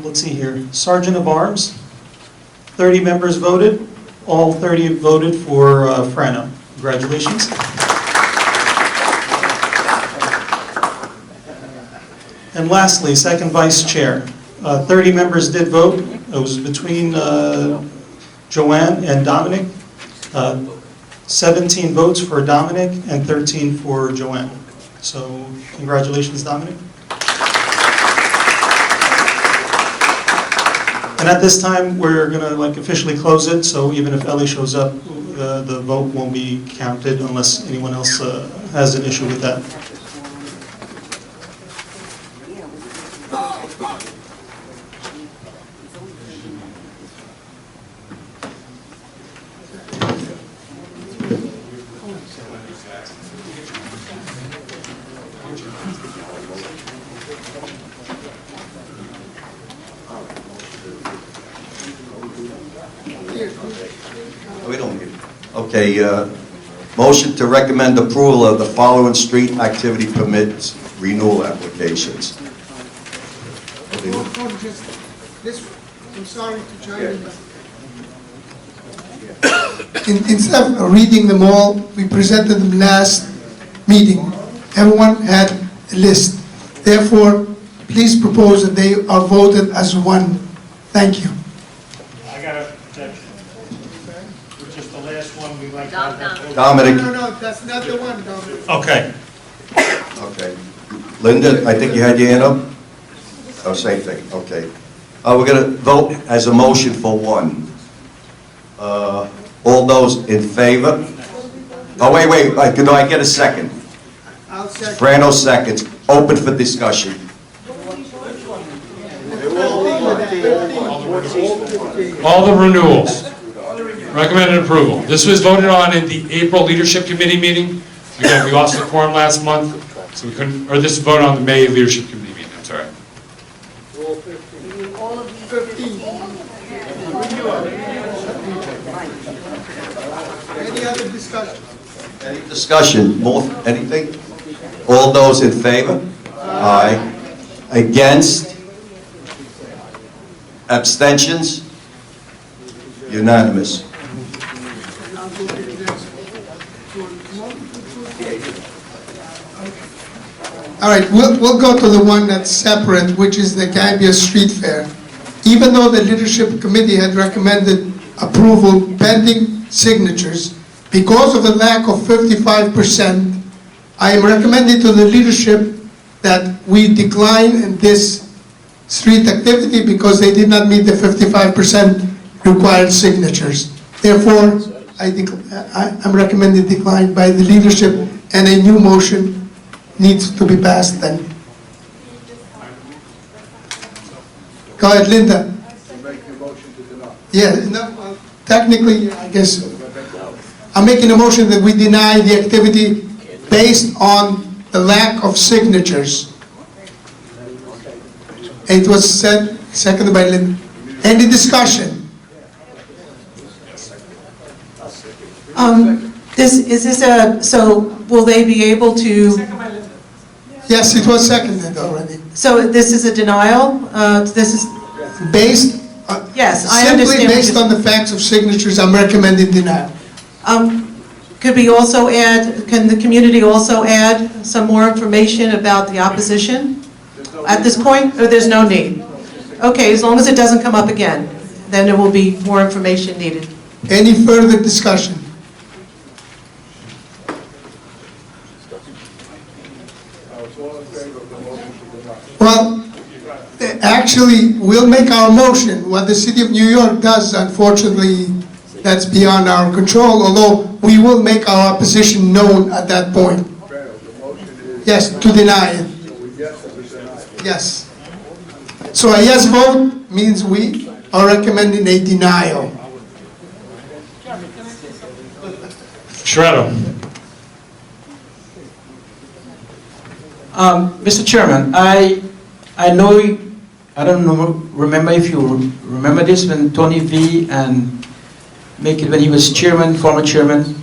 let's see here, Sergeant of Arms. 30 members voted. All 30 voted for Frano. Congratulations. And lastly, second vice chair. 30 members did vote. It was between Joanne and Dominic. 17 votes for Dominic and 13 for Joanne. So congratulations, Dominic. And at this time, we're going to officially close it. So even if Ellie shows up, the vote won't be counted unless anyone else has an issue with that. We don't need it. Okay, motion to recommend approval of the following street activity permits renewal applications. I'm sorry to join you. Instead of reading them all, we presented them last meeting. Everyone had a list. Therefore, please propose that they are voted as one. Thank you. I got a objection. Which is the last one we'd like to have that vote. Dominic. No, that's not the one, Dominic. Okay. Okay. Linda, I think you had your hand up? Oh, same thing, okay. We're going to vote as a motion for one. All those in favor? Oh, wait, do I get a second? I'll second. Frano seconds. Open for discussion. All the renewals. Recommended approval. This was voted on in the April Leadership Committee meeting. Again, we lost the quorum last month, so we couldn't, or this is voted on the May Leadership Committee meeting, I'm sorry. All of these 15. Any other discussion? Any discussion? More, anything? All those in favor? Aye. Against? Abstentions? Unanimous. All right, we'll go to the one that's separate, which is the Gambia Street Fair. Even though the Leadership Committee had recommended approval pending signatures, because of the lack of 55%, I am recommending to the leadership that we decline in this street activity because they did not meet the 55% required signatures. Therefore, I'm recommending decline by the leadership, and a new motion needs to be passed then. Go ahead, Linda. Yeah, no, technically, I guess, I'm making a motion that we deny the activity based on the lack of signatures. It was said, seconded by Linda. Any discussion? So will they be able to? Yes, it was seconded already. So this is a denial? This is? Based, yes, I understand. Simply based on the facts of signatures, I'm recommending denial. Could we also add, can the community also add some more information about the opposition at this point, or there's no need? Okay, as long as it doesn't come up again, then there will be more information needed. Any further discussion? Well, actually, we'll make our motion. What the City of New York does, unfortunately, that's beyond our control, although we will make our opposition known at that point. Yes, to deny it. Yes. So a yes vote means we are recommending a denial. Shredder. Mr. Chairman, I know, I don't know, remember if you remember this when Tony V and make it when he was chairman, former chairman,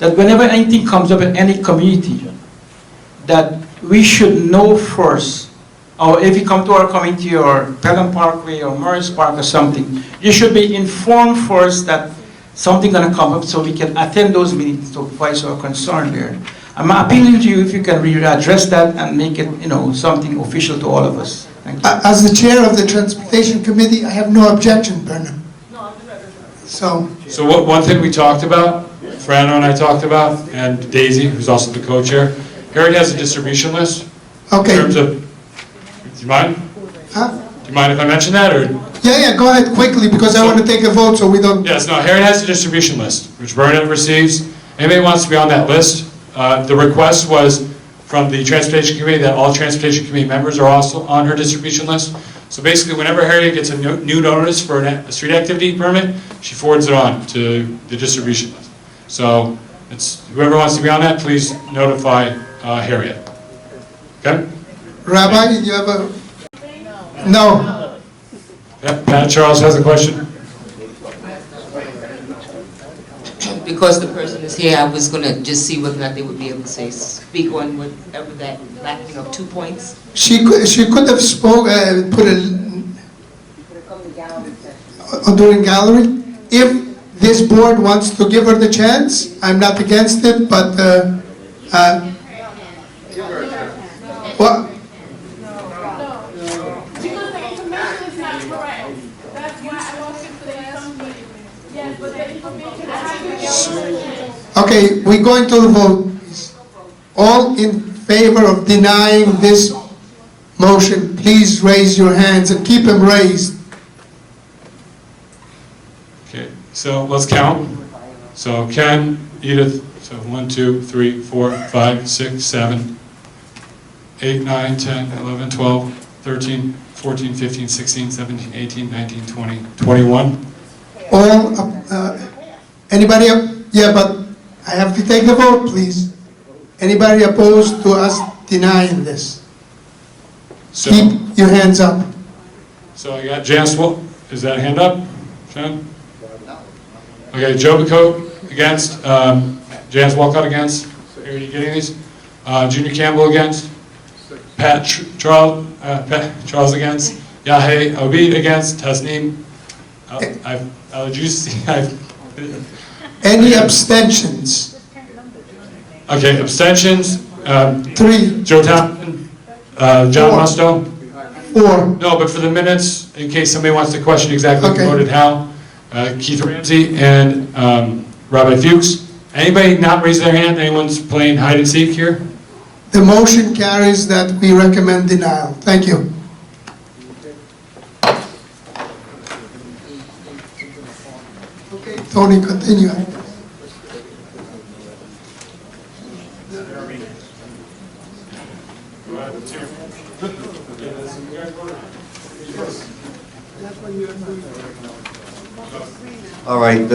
that whenever anything comes up in any community, that we should know first, or if you come to our community or Pelham Parkway or Morris Park or something, you should be informed first that something gonna come up so we can attend those meetings to voice our concern there. I'm appealing to you if you can address that and make it, something official to all of us. Thank you. As the chair of the Transportation Committee, I have no objection, Bernard. So, One thing we talked about, Fernando and I talked about, and Daisy, who's also the co-chair, Harriet has a distribution list. okay. In terms of, do you mind? Huh? Do you mind if I mention that, or? Yeah, go ahead quickly, because I want to take a vote so we don't... Yes, no, Harriet has a distribution list, which Bernard receives. Anybody who wants to be on that list, the request was from the Transportation Committee that all Transportation Committee members are also on her distribution list. So basically, whenever Harriet gets a new notice for a street activity permit, she forwards it on to the distribution list. So it's whoever wants to be on that, please notify Harriet. Okay? Rabbi, do you have a... No. Yep, Pat Charles has a question. Because the person is here, I was going to just see whether or not they would be able to speak on whatever that lacking of 2 points. She could have put a... during gallery. If this board wants to give her the chance, I'm not against it, but... what? Okay, we're going to the vote. All in favor of denying this motion, please raise your hands and keep them raised. Okay, so let's count. So Ken, Edith, so 1, 2, 3, 4, 5, 6, 7, 8, 9, 10, 11, 12, 13, 14, 15, 16, 17, 18, 19, 20, 21. All, anybody up? Yeah, but I have to take the vote, please. Anybody opposed to us denying this? So, Keep your hands up. So I got Janice, is that a hand up, Sean? Okay, Joe Bacote against, Janice Walcott against, are you getting these? Junior Campbell against, Charles against, Yahe Obid against, Tasneem, Any abstentions? Okay, abstentions, 3. Joe Tappan, John 4. Musto. 4. No, but for the minutes, in case somebody wants to question exactly who Okay. voted how, Keith Ramsey and Rabbi Fuchs. Anybody not raise their hand? Anyone's playing hide and seek here? The motion carries that we recommend denial. Thank you. Okay, Tony, continue. All right,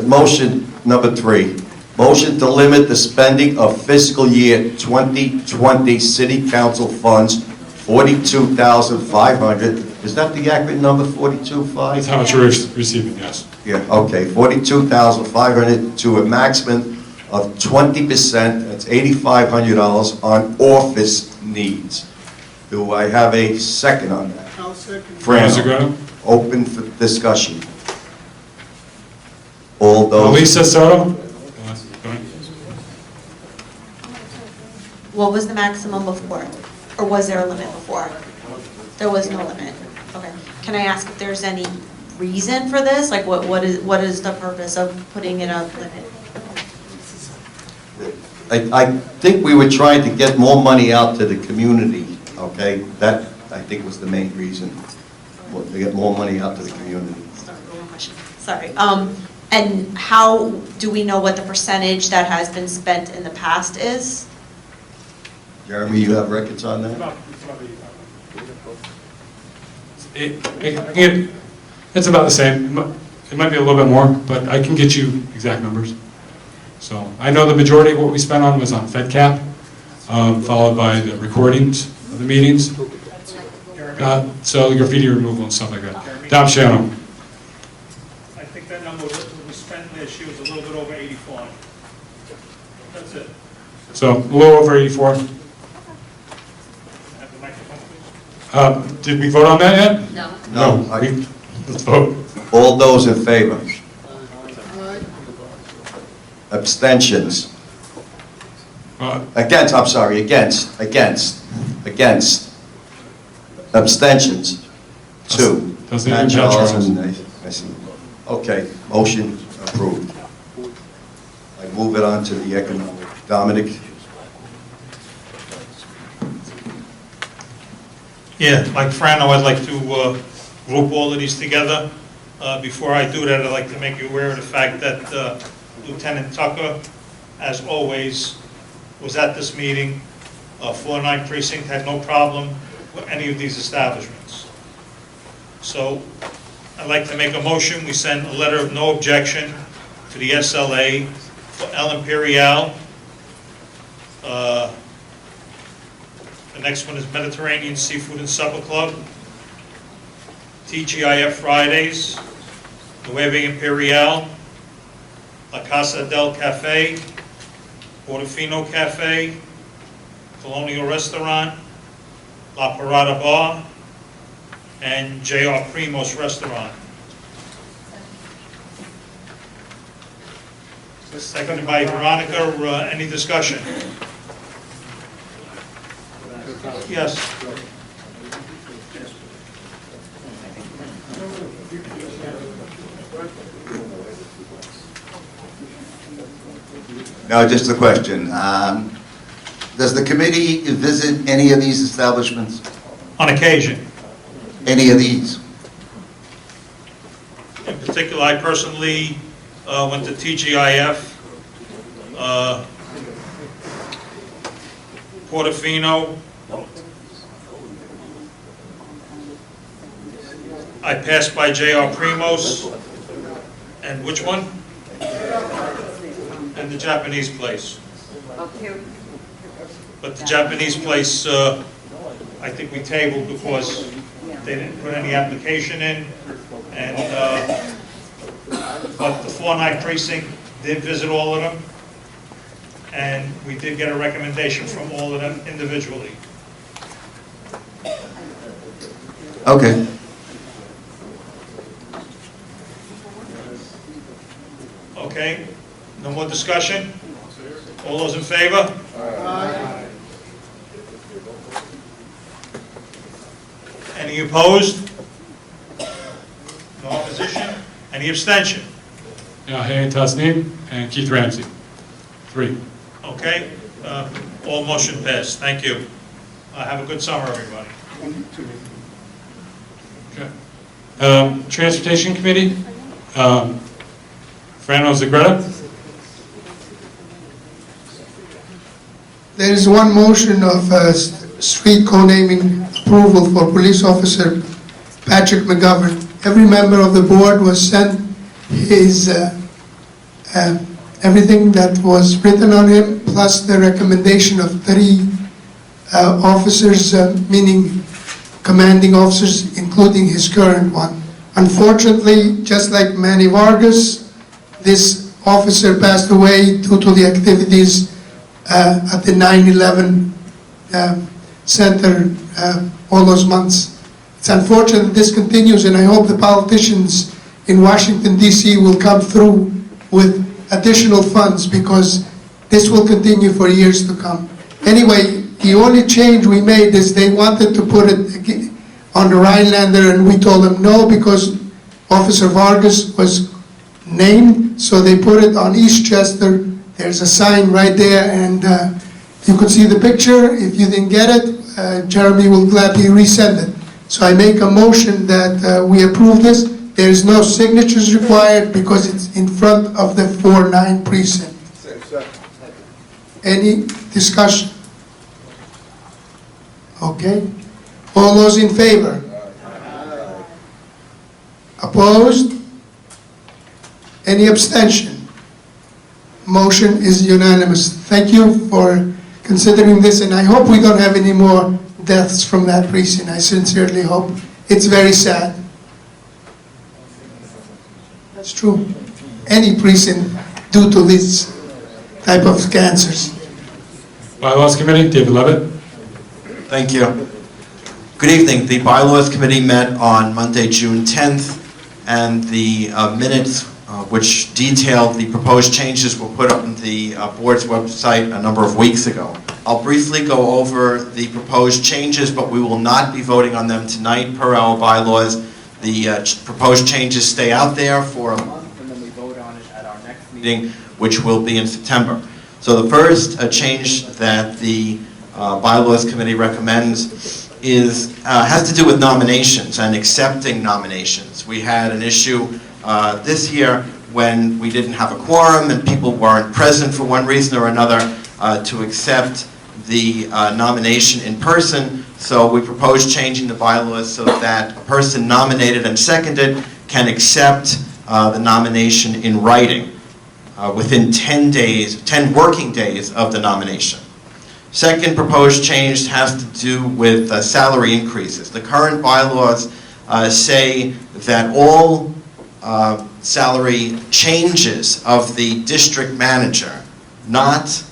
motion number 3. Motion to limit the spending of fiscal year 2020 city council funds, $42,500. Is that the accurate number, 42,500? That's how much we're receiving, yes. Yeah, okay, $42,500 to a maximum of 20%, that's $8,500 on office needs. Do I have a second on that? I'll second. Fran, open for discussion. All those... Lisa Soto? What was the maximum before? Or was there a limit before? There was no limit. Okay. Can I ask if there's any reason for this? Like what is the purpose of putting in a limit? I think we were trying to get more money out to the community, okay? That, I think, was the main reason, to get more money out to the community. Sorry. And how do we know what the percentage that has been spent in the past is? Jeremy, you have records on that? It's about the same. It might be a little bit more, but I can get you exact numbers. So I know the majority of what we spent on was on FedCap, followed by the recordings of the meetings. So graffiti removal and stuff like that. Dom Shannon. I think that number that we spent last year was a little bit over 85. That's it. So a little over 84. Have the microphone, please. Did we vote on that yet? No. Let's vote. All those in favor? Abstentions? Against, I'm sorry, against. Abstentions? 2. Doesn't Matt even Charles touch and I see. Okay, motion approved. I move it on to the economic. Dominic? Yeah, like Frano, I'd like to group all of these together. Before I do that, I'd like to make you aware of the fact that Lieutenant Tucker, as always, was at this meeting. 49 Precinct had no problem with any of these establishments. So I'd like to make a motion. We send a letter of no objection to the SLA for El Imperial. The next one is Mediterranean Seafood and Supper Club, TGIF Fridays, Nueve Imperial, La Casa del Cafe, Portofino Cafe, Colonial Restaurant, La Parada Bar, and J.R. Primos Restaurant. Seconded by Veronica. Any discussion? Yes. Now, just a question. Does the committee visit any of these establishments? On occasion. Any of these? In particular, I personally went to TGIF, Portofino. I passed by J.R. Primos, and which one? And the Japanese place. But the Japanese place, I think we tabled because they didn't put any application in, and but the 49 Precinct did visit all of them, and we did get a recommendation from all of them individually. Okay. Okay, no more discussion? All those in favor? Aye. Any opposed? No opposition? Any abstention? Hey Tasneem and Keith Ramsey. 3. Okay, all motion passed. Thank you. Have a good summer, everybody. Okay. Transportation Committee. Frano Zagreta. There is one motion of street co-naming approval for police officer Patrick McGovern. Every member of the board was sent his everything that was written on him, plus the recommendation of 3 officers, meaning commanding officers, including his current one. Unfortunately, just like Manny Vargas, this officer passed away due to the activities at the 9/11 center all those months. It's unfortunate this continues, and I hope the politicians in Washington, D.C. will come through with additional funds, because this will continue for years to come. Anyway, the only change we made is they wanted to put it on the Rhinelander, and we told them no, because Officer Vargas was named, so they put it on Eastchester. There's a sign right there, and you could see the picture. If you didn't get it, Jeremy will gladly resend it. So I make a motion that we approve this. There is no signatures required because it's in front of the 49 precinct. Any discussion? Okay. All those in favor? Opposed? Any abstention? Motion is unanimous. Thank you for considering this, and I hope we don't have any more deaths from that precinct. I sincerely hope. It's very sad. That's true. Any precinct due to this type of cancers. Bylaws Committee, David Levitt. Thank you. Good evening. The Bylaws Committee met on Monday, June 10th, and the minutes which detailed the proposed changes were put up on the board's website a number of weeks ago. I'll briefly go over the proposed changes, but we will not be voting on them tonight per our bylaws. The proposed changes stay out there for a month, and then we vote on it at our next meeting, which will be in September. So the first change that the Bylaws Committee recommends has to do with nominations and accepting nominations. We had an issue this year when we didn't have a quorum and people weren't present for one reason or another to accept the nomination in person. So we proposed changing the bylaws so that a person nominated and seconded can accept the nomination in writing within 10 working days of the nomination. Second proposed change has to do with salary increases. The current bylaws say that all salary changes of the district manager, not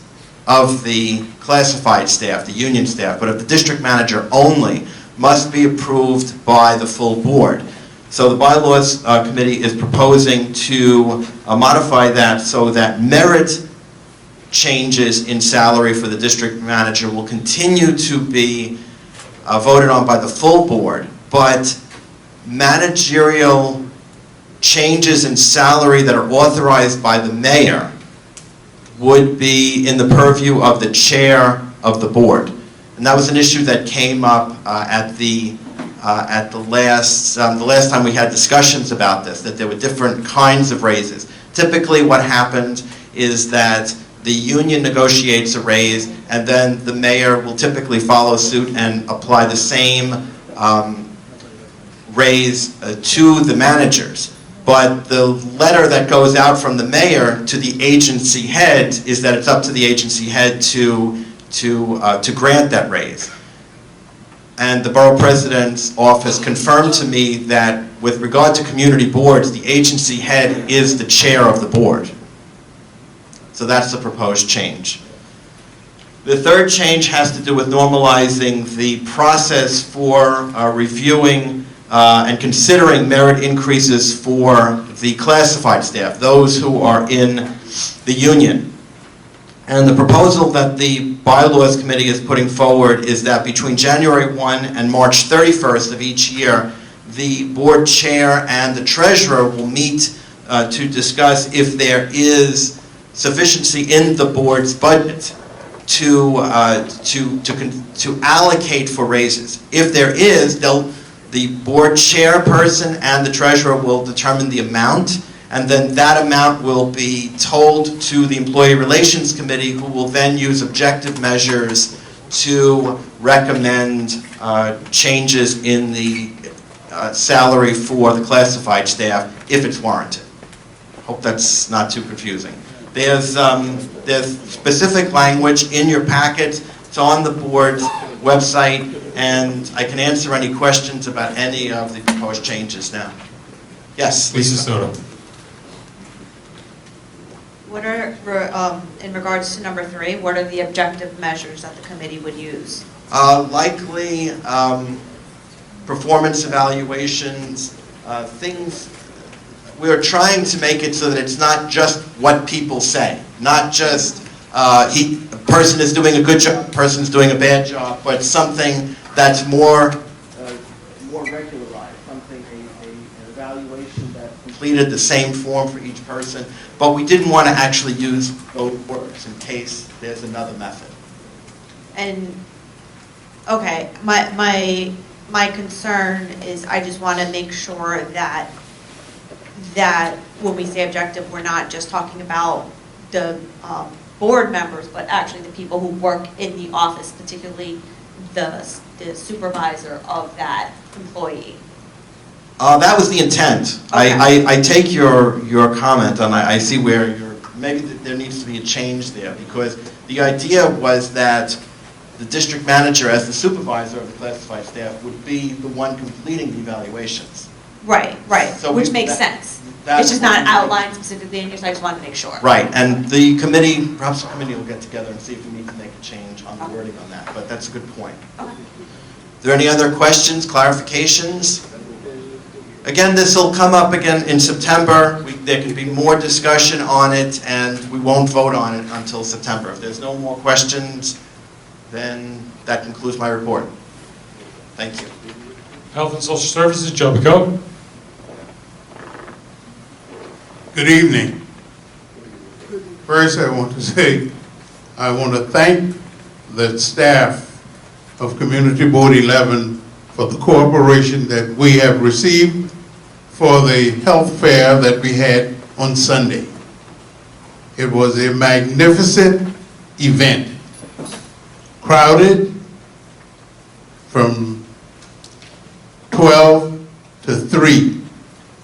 of the classified staff, the union staff, but of the district manager only, must be approved by the full board. So the Bylaws Committee is proposing to modify that so that merit changes in salary for the district manager will continue to be voted on by the full board, but managerial changes in salary that are authorized by the mayor would be in the purview of the chair of the board. And that was an issue that came up at the last time we had discussions about this, that there were different kinds of raises. Typically what happened is that the union negotiates a raise, and then the mayor will typically follow suit and apply the same raise to the managers. But the letter that goes out from the mayor to the agency head is that it's up to the agency head to grant that raise. And the borough president's office confirmed to me that with regard to community boards, the agency head is the chair of the board. So that's the proposed change. The third change has to do with normalizing the process for reviewing and considering merit increases for the classified staff, those who are in the union. And the proposal that the Bylaws Committee is putting forward is that between January 1 and March 31st of each year, the board chair and the treasurer will meet to discuss if there is sufficiency in the board's budget to allocate for raises. If there is, the board chairperson and the treasurer will determine the amount, and then that amount will be told to the Employee Relations Committee, who will then use objective measures to recommend changes in the salary for the classified staff if it's warranted. Hope that's not too confusing. There's specific language in your packet. It's on the board's website, and I can answer any questions about any of the proposed changes now. Yes, Lisa Soto. What are, in regards to number 3, what are the objective measures that the committee would use? Likely performance evaluations, things. We're trying to make it so that it's not just what people say, not just a person is doing a good job, a person's doing a bad job, but something that's more regularized, something, an evaluation that completed the same form for each person. But we didn't want to actually use both words in case there's another method. And, okay, my concern is I just want to make sure that when we say objective, we're not just talking about the board members, but actually the people who work in the office, particularly the supervisor of that employee. That was the intent. I take your comment, and I see where maybe there needs to be a change there, because the idea was that the district manager, as the supervisor of the classified staff, would be the one completing the evaluations. Right, So which makes sense. It's just not outlined specifically in here, so I just wanted to make sure. Right, and the committee, perhaps the committee will get together and see if we need to make a change on the wording on that, but that's a good point. Okay. Are there any other questions, clarifications? Again, this will come up again in September. There can be more discussion on it, and we won't vote on it until September. If there's no more questions, then that concludes my report. Thank you. Health and Social Services, Joe Picotte. Good evening. First, I want to say, I want to thank the staff of Community Board 11 for the cooperation that we have received for the health fair that we had on Sunday. It was a magnificent event, crowded from 12 to 3.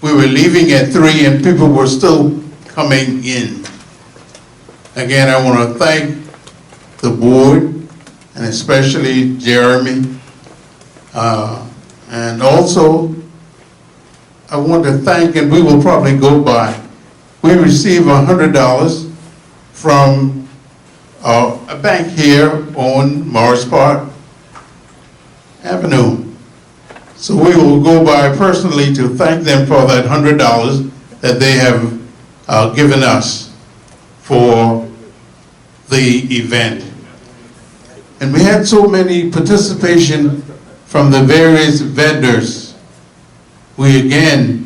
We were leaving at 3 and people were still coming in. Again, I want to thank the board and especially Jeremy. And also, I want to thank, and we will probably go by, we received $100 from a bank here on Morris Park Avenue. So we will go by personally to thank them for that $100 that they have given us for the event. And we had so many participation from the various vendors. We again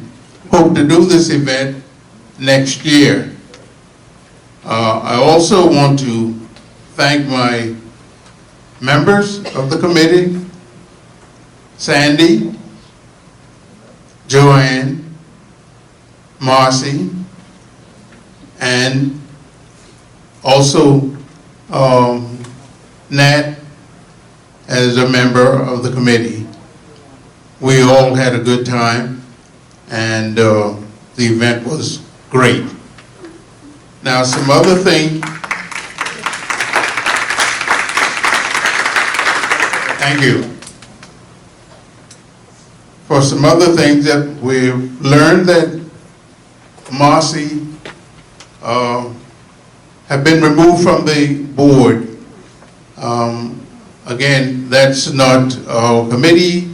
hope to do this event next year. I also want to thank my members of the committee, Sandy, Joanne, Marcy, and also Nat as a member of the committee. We all had a good time, and the event was great. Now, some other things. Thank you. For some other things that we've learned that Marcy have been removed from the board. Again, that's not our committee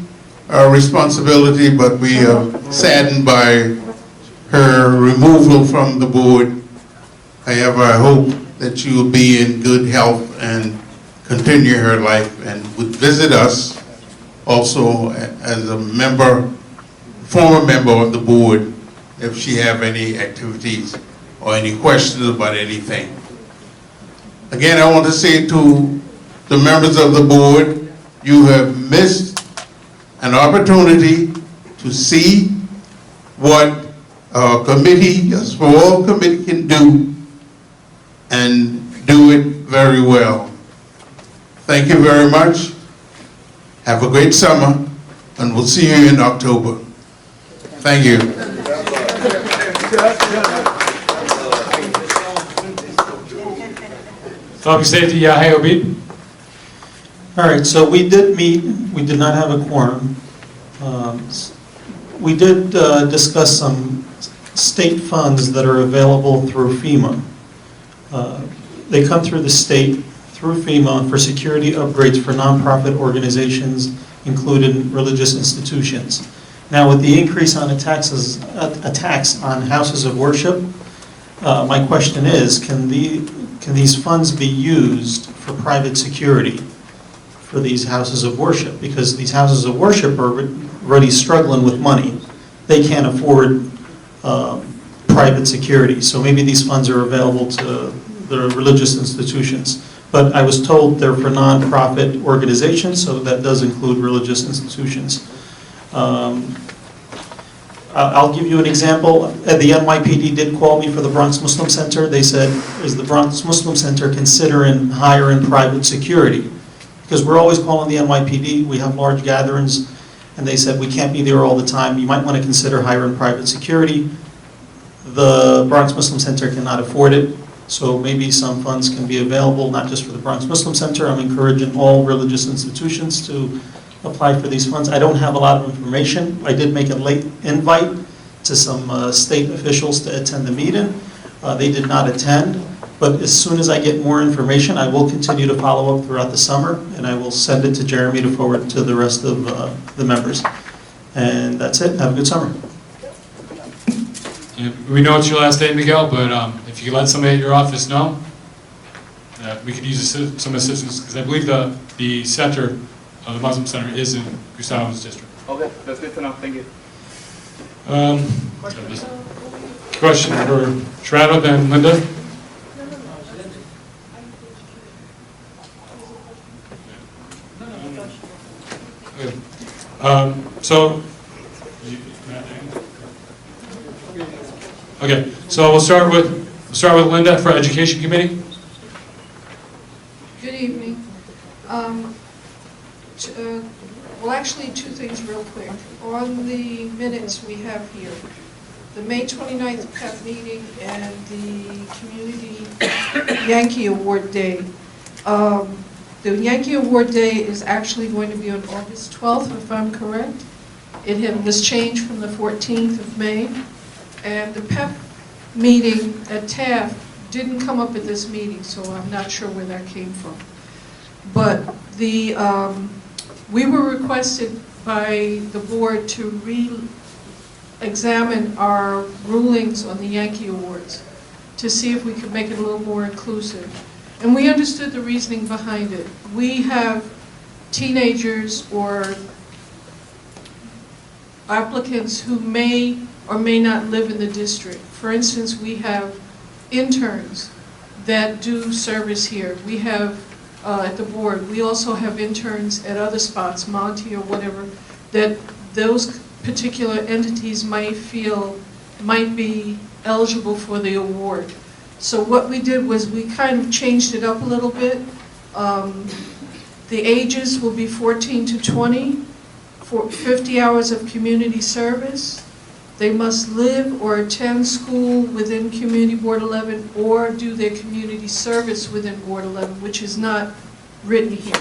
responsibility, but we are saddened by her removal from the board. However, I hope that she will be in good health and continue her life and would visit us also as a member, former member of the board, if she have any activities or any questions about anything. Again, I want to say to the members of the board, you have missed an opportunity to see what a committee, a small committee can do, and do it very well. Thank you very much. Have a great summer, and we'll see you in October. Thank you. Public Safety, Yahya Obid. All right, so we did meet, we did not have a quorum. We did discuss some state funds that are available through FEMA. They come through the state, through FEMA, for security upgrades for nonprofit organizations, including religious institutions. Now, with the increase on attacks on houses of worship, my question is, can these funds be used for private security for these houses of worship? Because these houses of worship are already struggling with money. They can't afford private security. So maybe these funds are available to the religious institutions. But I was told they're for nonprofit organizations, so that does include religious institutions. I'll give you an example. The NYPD did call me for the Bronx Muslim Center. They said, is the Bronx Muslim Center considering hiring private security? Because we're always calling the NYPD. We have large gatherings, and they said, we can't be there all the time, you might want to consider hiring private security. The Bronx Muslim Center cannot afford it, so maybe some funds can be available, not just for the Bronx Muslim Center. I'm encouraging all religious institutions to apply for these funds. I don't have a lot of information. I did make a late invite to some state officials to attend the meeting. They did not attend, but as soon as I get more information, I will continue to follow up throughout the summer, and I will send it to Jeremy to forward to the rest of the members. And that's it. Have a good summer. We know it's your last day, Miguel, but if you could let somebody at your office know that we could use some assistance, because I believe the center of the Muslim Center is in Gustavo's district. Okay, that's good to know. Thank you. Question for Shradha and Linda. So we'll start with Linda for Education Committee. Good evening. Well, actually, two things real quick. On the minutes we have here, the May 29th PEP meeting and the Community Yankee Award Day. The Yankee Award Day is actually going to be on August 12th, if I'm correct. It was changed from the 14th of May. And the PEP meeting at Taft didn't come up at this meeting, so I'm not sure where that came from. But we were requested by the board to re-examine our rulings on the Yankee Awards to see if we could make it a little more inclusive. And we understood the reasoning behind it. We have teenagers or applicants who may or may not live in the district. For instance, we have interns that do service here. We have at the board. We also have interns at other spots, Monty or whatever, that those particular entities might feel might be eligible for the award. So what we did was we kind of changed it up a little bit. The ages will be 14 to 20, for 50 hours of community service. They must live or attend school within Community Board 11 or do their community service within Board 11, which is not written here.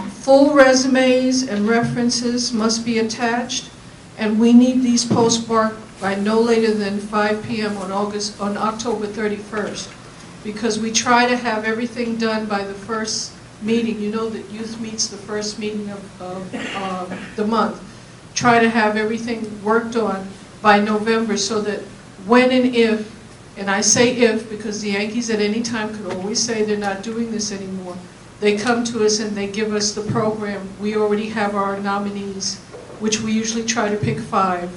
Full resumes and references must be attached, and we need these postmarked by no later than 5 p.m. on October 31st, because we try to have everything done by the first meeting. You know that youth meets the first meeting of the month. Try to have everything worked on by November so that when and if, and I say if because the Yankees at any time could always say they're not doing this anymore, they come to us and they give us the program. We already have our nominees, which we usually try to pick 5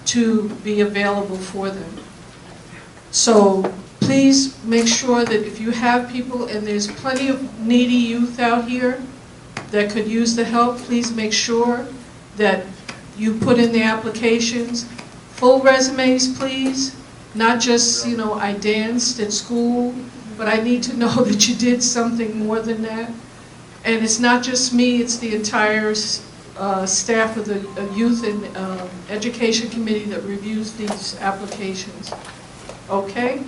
to be available for them. So please make sure that if you have people, and there's plenty of needy youth out here that could use the help, please make sure that you put in the applications. Full resumes, please. Not just, you know, I danced at school, but I need to know that you did something more than that. And it's not just me, it's the entire staff of the Youth and Education Committee that reviews these applications. Okay?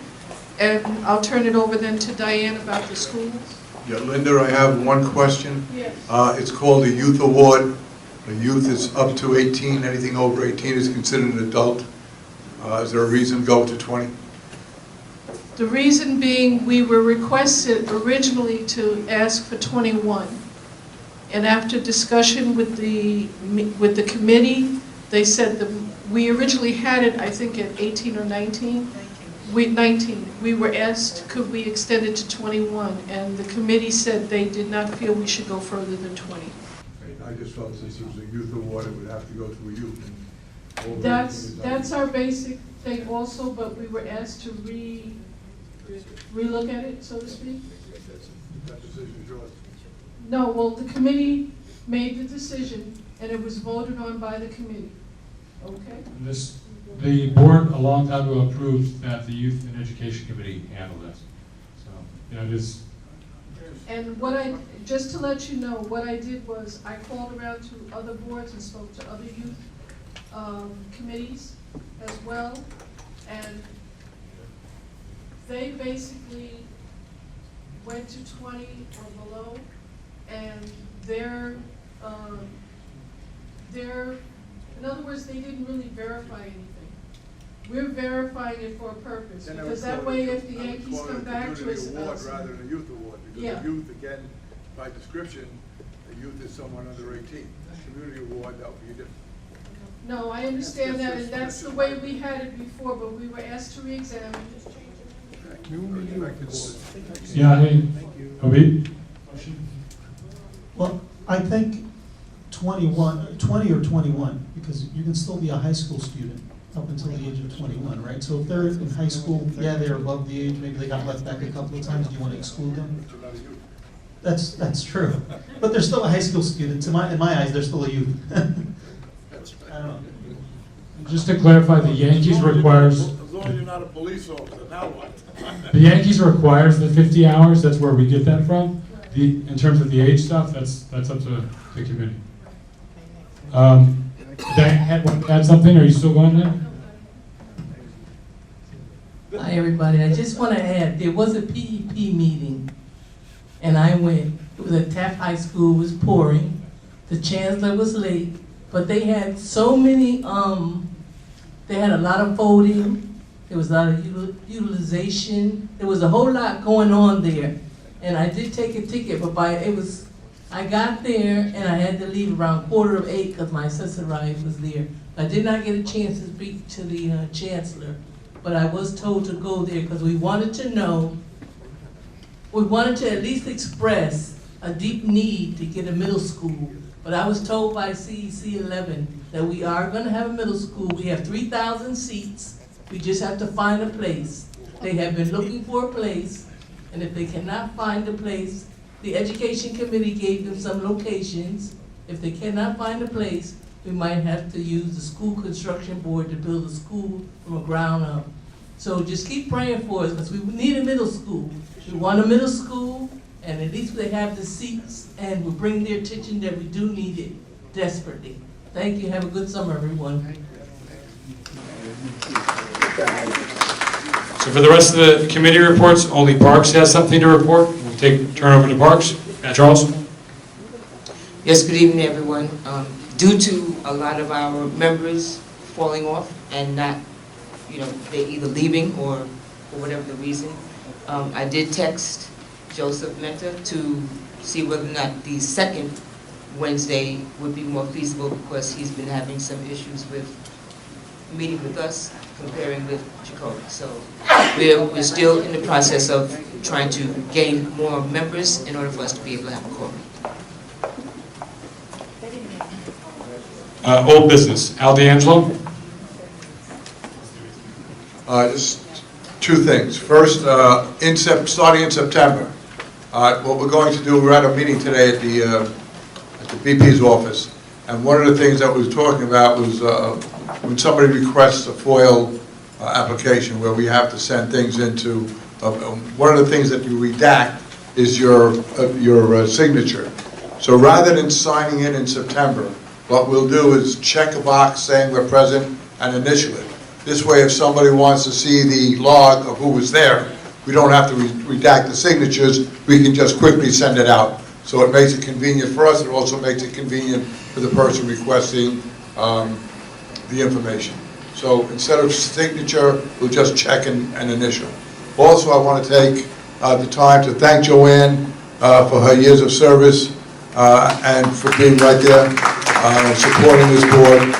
And I'll turn it over then to Diane about the schools. Yeah, Linda, I have one question. Yes. It's called a youth award. The youth is up to 18. Anything over 18 is considered an adult. Is there a reason to go to 20? The reason being, we were requested originally to ask for 21. And after discussion with the committee, they said that we originally had it, I think, at 18 or 19. 19. We were asked, could we extend it to 21? And the committee said they did not feel we should go further than 20. I just felt since it was a youth award, it would have to go to a youth. That's our basic thing also, but we were asked to relook at it, so to speak. That decision is yours. No, well, the committee made the decision, and it was voted on by the committee. Okay? The board a long time ago approved that the Youth and Education Committee handle this. So, you know, And just to let you know, what I did was I called around to other boards and spoke to other youth committees as well, and they basically went to 20 or below, and in other words, they didn't really verify anything. We're verifying it for a purpose, because that way if the Yankees come back to us about something. Rather than a youth award, because Yeah. a youth, again, by description, a youth is someone under 18. Community award, that would be different. No, I understand that, and that's the way we had it before, but we were asked to re-examine. Yeah, hey, Obi? Well, I think 20 or 21, because you can still be a high school student up until the age of 21, right? So if they're in high school, yeah, they're above the age, maybe they got left back a couple of times, do you want to exclude them? That's true. But they're still a high school student. In my eyes, they're still a youth. I don't know. Just to clarify, the Yankees requires, As long as you're not a police officer, now what? the Yankees requires the 50 hours, that's where we get that from. In terms of the age stuff, that's up to the committee. Did I add something, or are you still going there? Hi, everybody. I just want to add, there was a PEP meeting, and I went. It was at Taft High School, it was pouring. The chancellor was late, but they had so many, they had a lot of voting, there was a lot of utilization, there was a whole lot going on there. And I did take a ticket, but I got there and I had to leave around 7:45 because my sister ride was there. I did not get a chance to speak to the chancellor, but I was told to go there because we wanted to know, we wanted to at least express a deep need to get a middle school. But I was told by CEC 11 that we are going to have a middle school. We have 3,000 seats. We just have to find a place. They have been looking for a place, and if they cannot find a place, the education committee gave them some locations. If they cannot find a place, we might have to use the school construction board to build a school from the ground up. So just keep praying for us, because we need a middle school. We want a middle school, and at least they have the seats, and we'll bring their attention that we do need it desperately. Thank you. Have a good summer, everyone. So for the rest of the committee reports, only Parks has something to report. We'll turn over to Parks. Charles? Yes, good evening, everyone. Due to a lot of our members falling off and not, they're either leaving or for whatever the reason, I did text Joseph Menta to see whether or not the second Wednesday would be more feasible, because he's been having some issues with meeting with us, comparing with Jacoby. So we're still in the process of trying to gain more members in order for us to be able to have a quorum. Old business. Al D'Angelo? Just two things. First, starting in September, what we're going to do, we're at a meeting today at the VP's office, and one of the things that we were talking about was when somebody requests a FOIL application where we have to send things into, one of the things that you redact is your signature. So rather than signing it in September, what we'll do is check a box saying we're present and initial it. This way, if somebody wants to see the log of who was there, we don't have to redact the signatures, we can just quickly send it out. So it makes it convenient for us, it also makes it convenient for the person requesting the information. So instead of signature, we'll just check and initial. Also, I want to take the time to thank Joanne for her years of service and for being right there, supporting this board.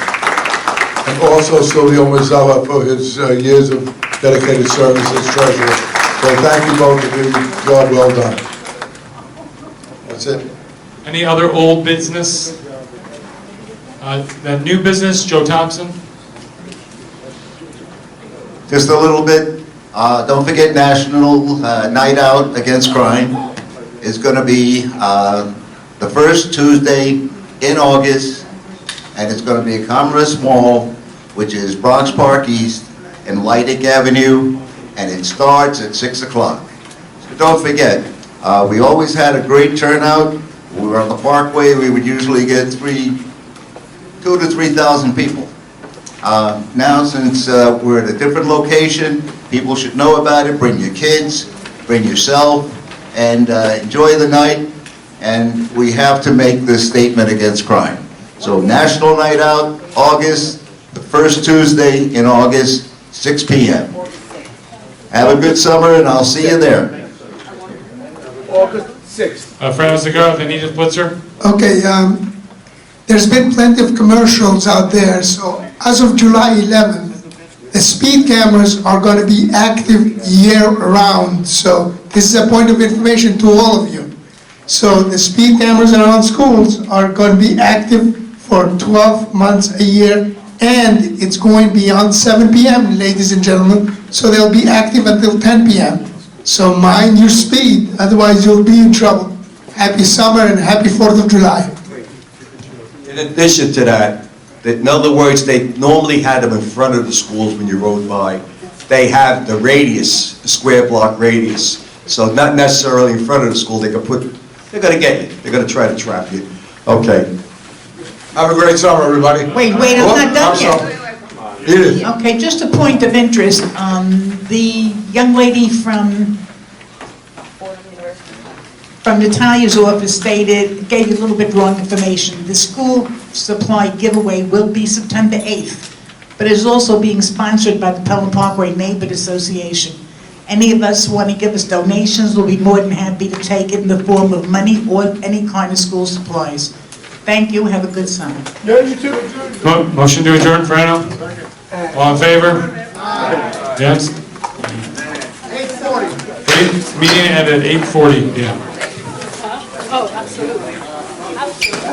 And also Silvio Mazzella for his years of dedicated service as treasurer. So thank you both for doing the job well done. That's it. Any other old business? The new business, Joe Thompson? Just a little bit. Don't forget National Night Out Against Crime is going to be the first Tuesday in August, and it's going to be at Commerce Mall, which is Bronx Park East and Lydic Avenue, and it starts at 6 o'clock. So don't forget, We always had a great turnout. We were on the Parkway, we would usually get 2,000 to 3,000 people. Now, since we're at a different location, people should know about it. Bring your kids, bring yourself, and enjoy the night. And we have to make this statement against crime. So National Night Out, August, the first Tuesday in August, 6 p.m. Have a good summer, and I'll see you there. August 6th. Fran Zagar, Anita Blitzer. Okay, there's been plenty of commercials out there, so as of July 11th, the speed cameras are going to be active year-round. So this is a point of information to all of you. So the speed cameras around schools are going to be active for 12 months a year, and it's going beyond 7 p.m., ladies and gentlemen. So they'll be active until 10 p.m. So mind your speed, otherwise you'll be in trouble. Happy summer and happy 4th of July. In addition to that, in other words, they normally had them in front of the schools when you rode by. They have the radius, the square block radius. So not necessarily in front of the school, they're going to get you. They're going to try to trap you. Okay. Have a great summer, everybody. Wait, I'm not done yet. Edith. Okay, just a point of interest. The young lady from Natalia's office gave you a little bit wrong information. The school supply giveaway will be September 8th, but it is also being sponsored by the Pelham Parkway Neighborhood Association. Any of us want to give us donations, we'll be more than happy to take it in the form of money or any kind of school supplies. Thank you, have a good summer. Motion to adjourn, Frano? All in favor? Yes? 8:40. Meeting ended at 8:40 p.m. Oh, absolutely. Absolutely.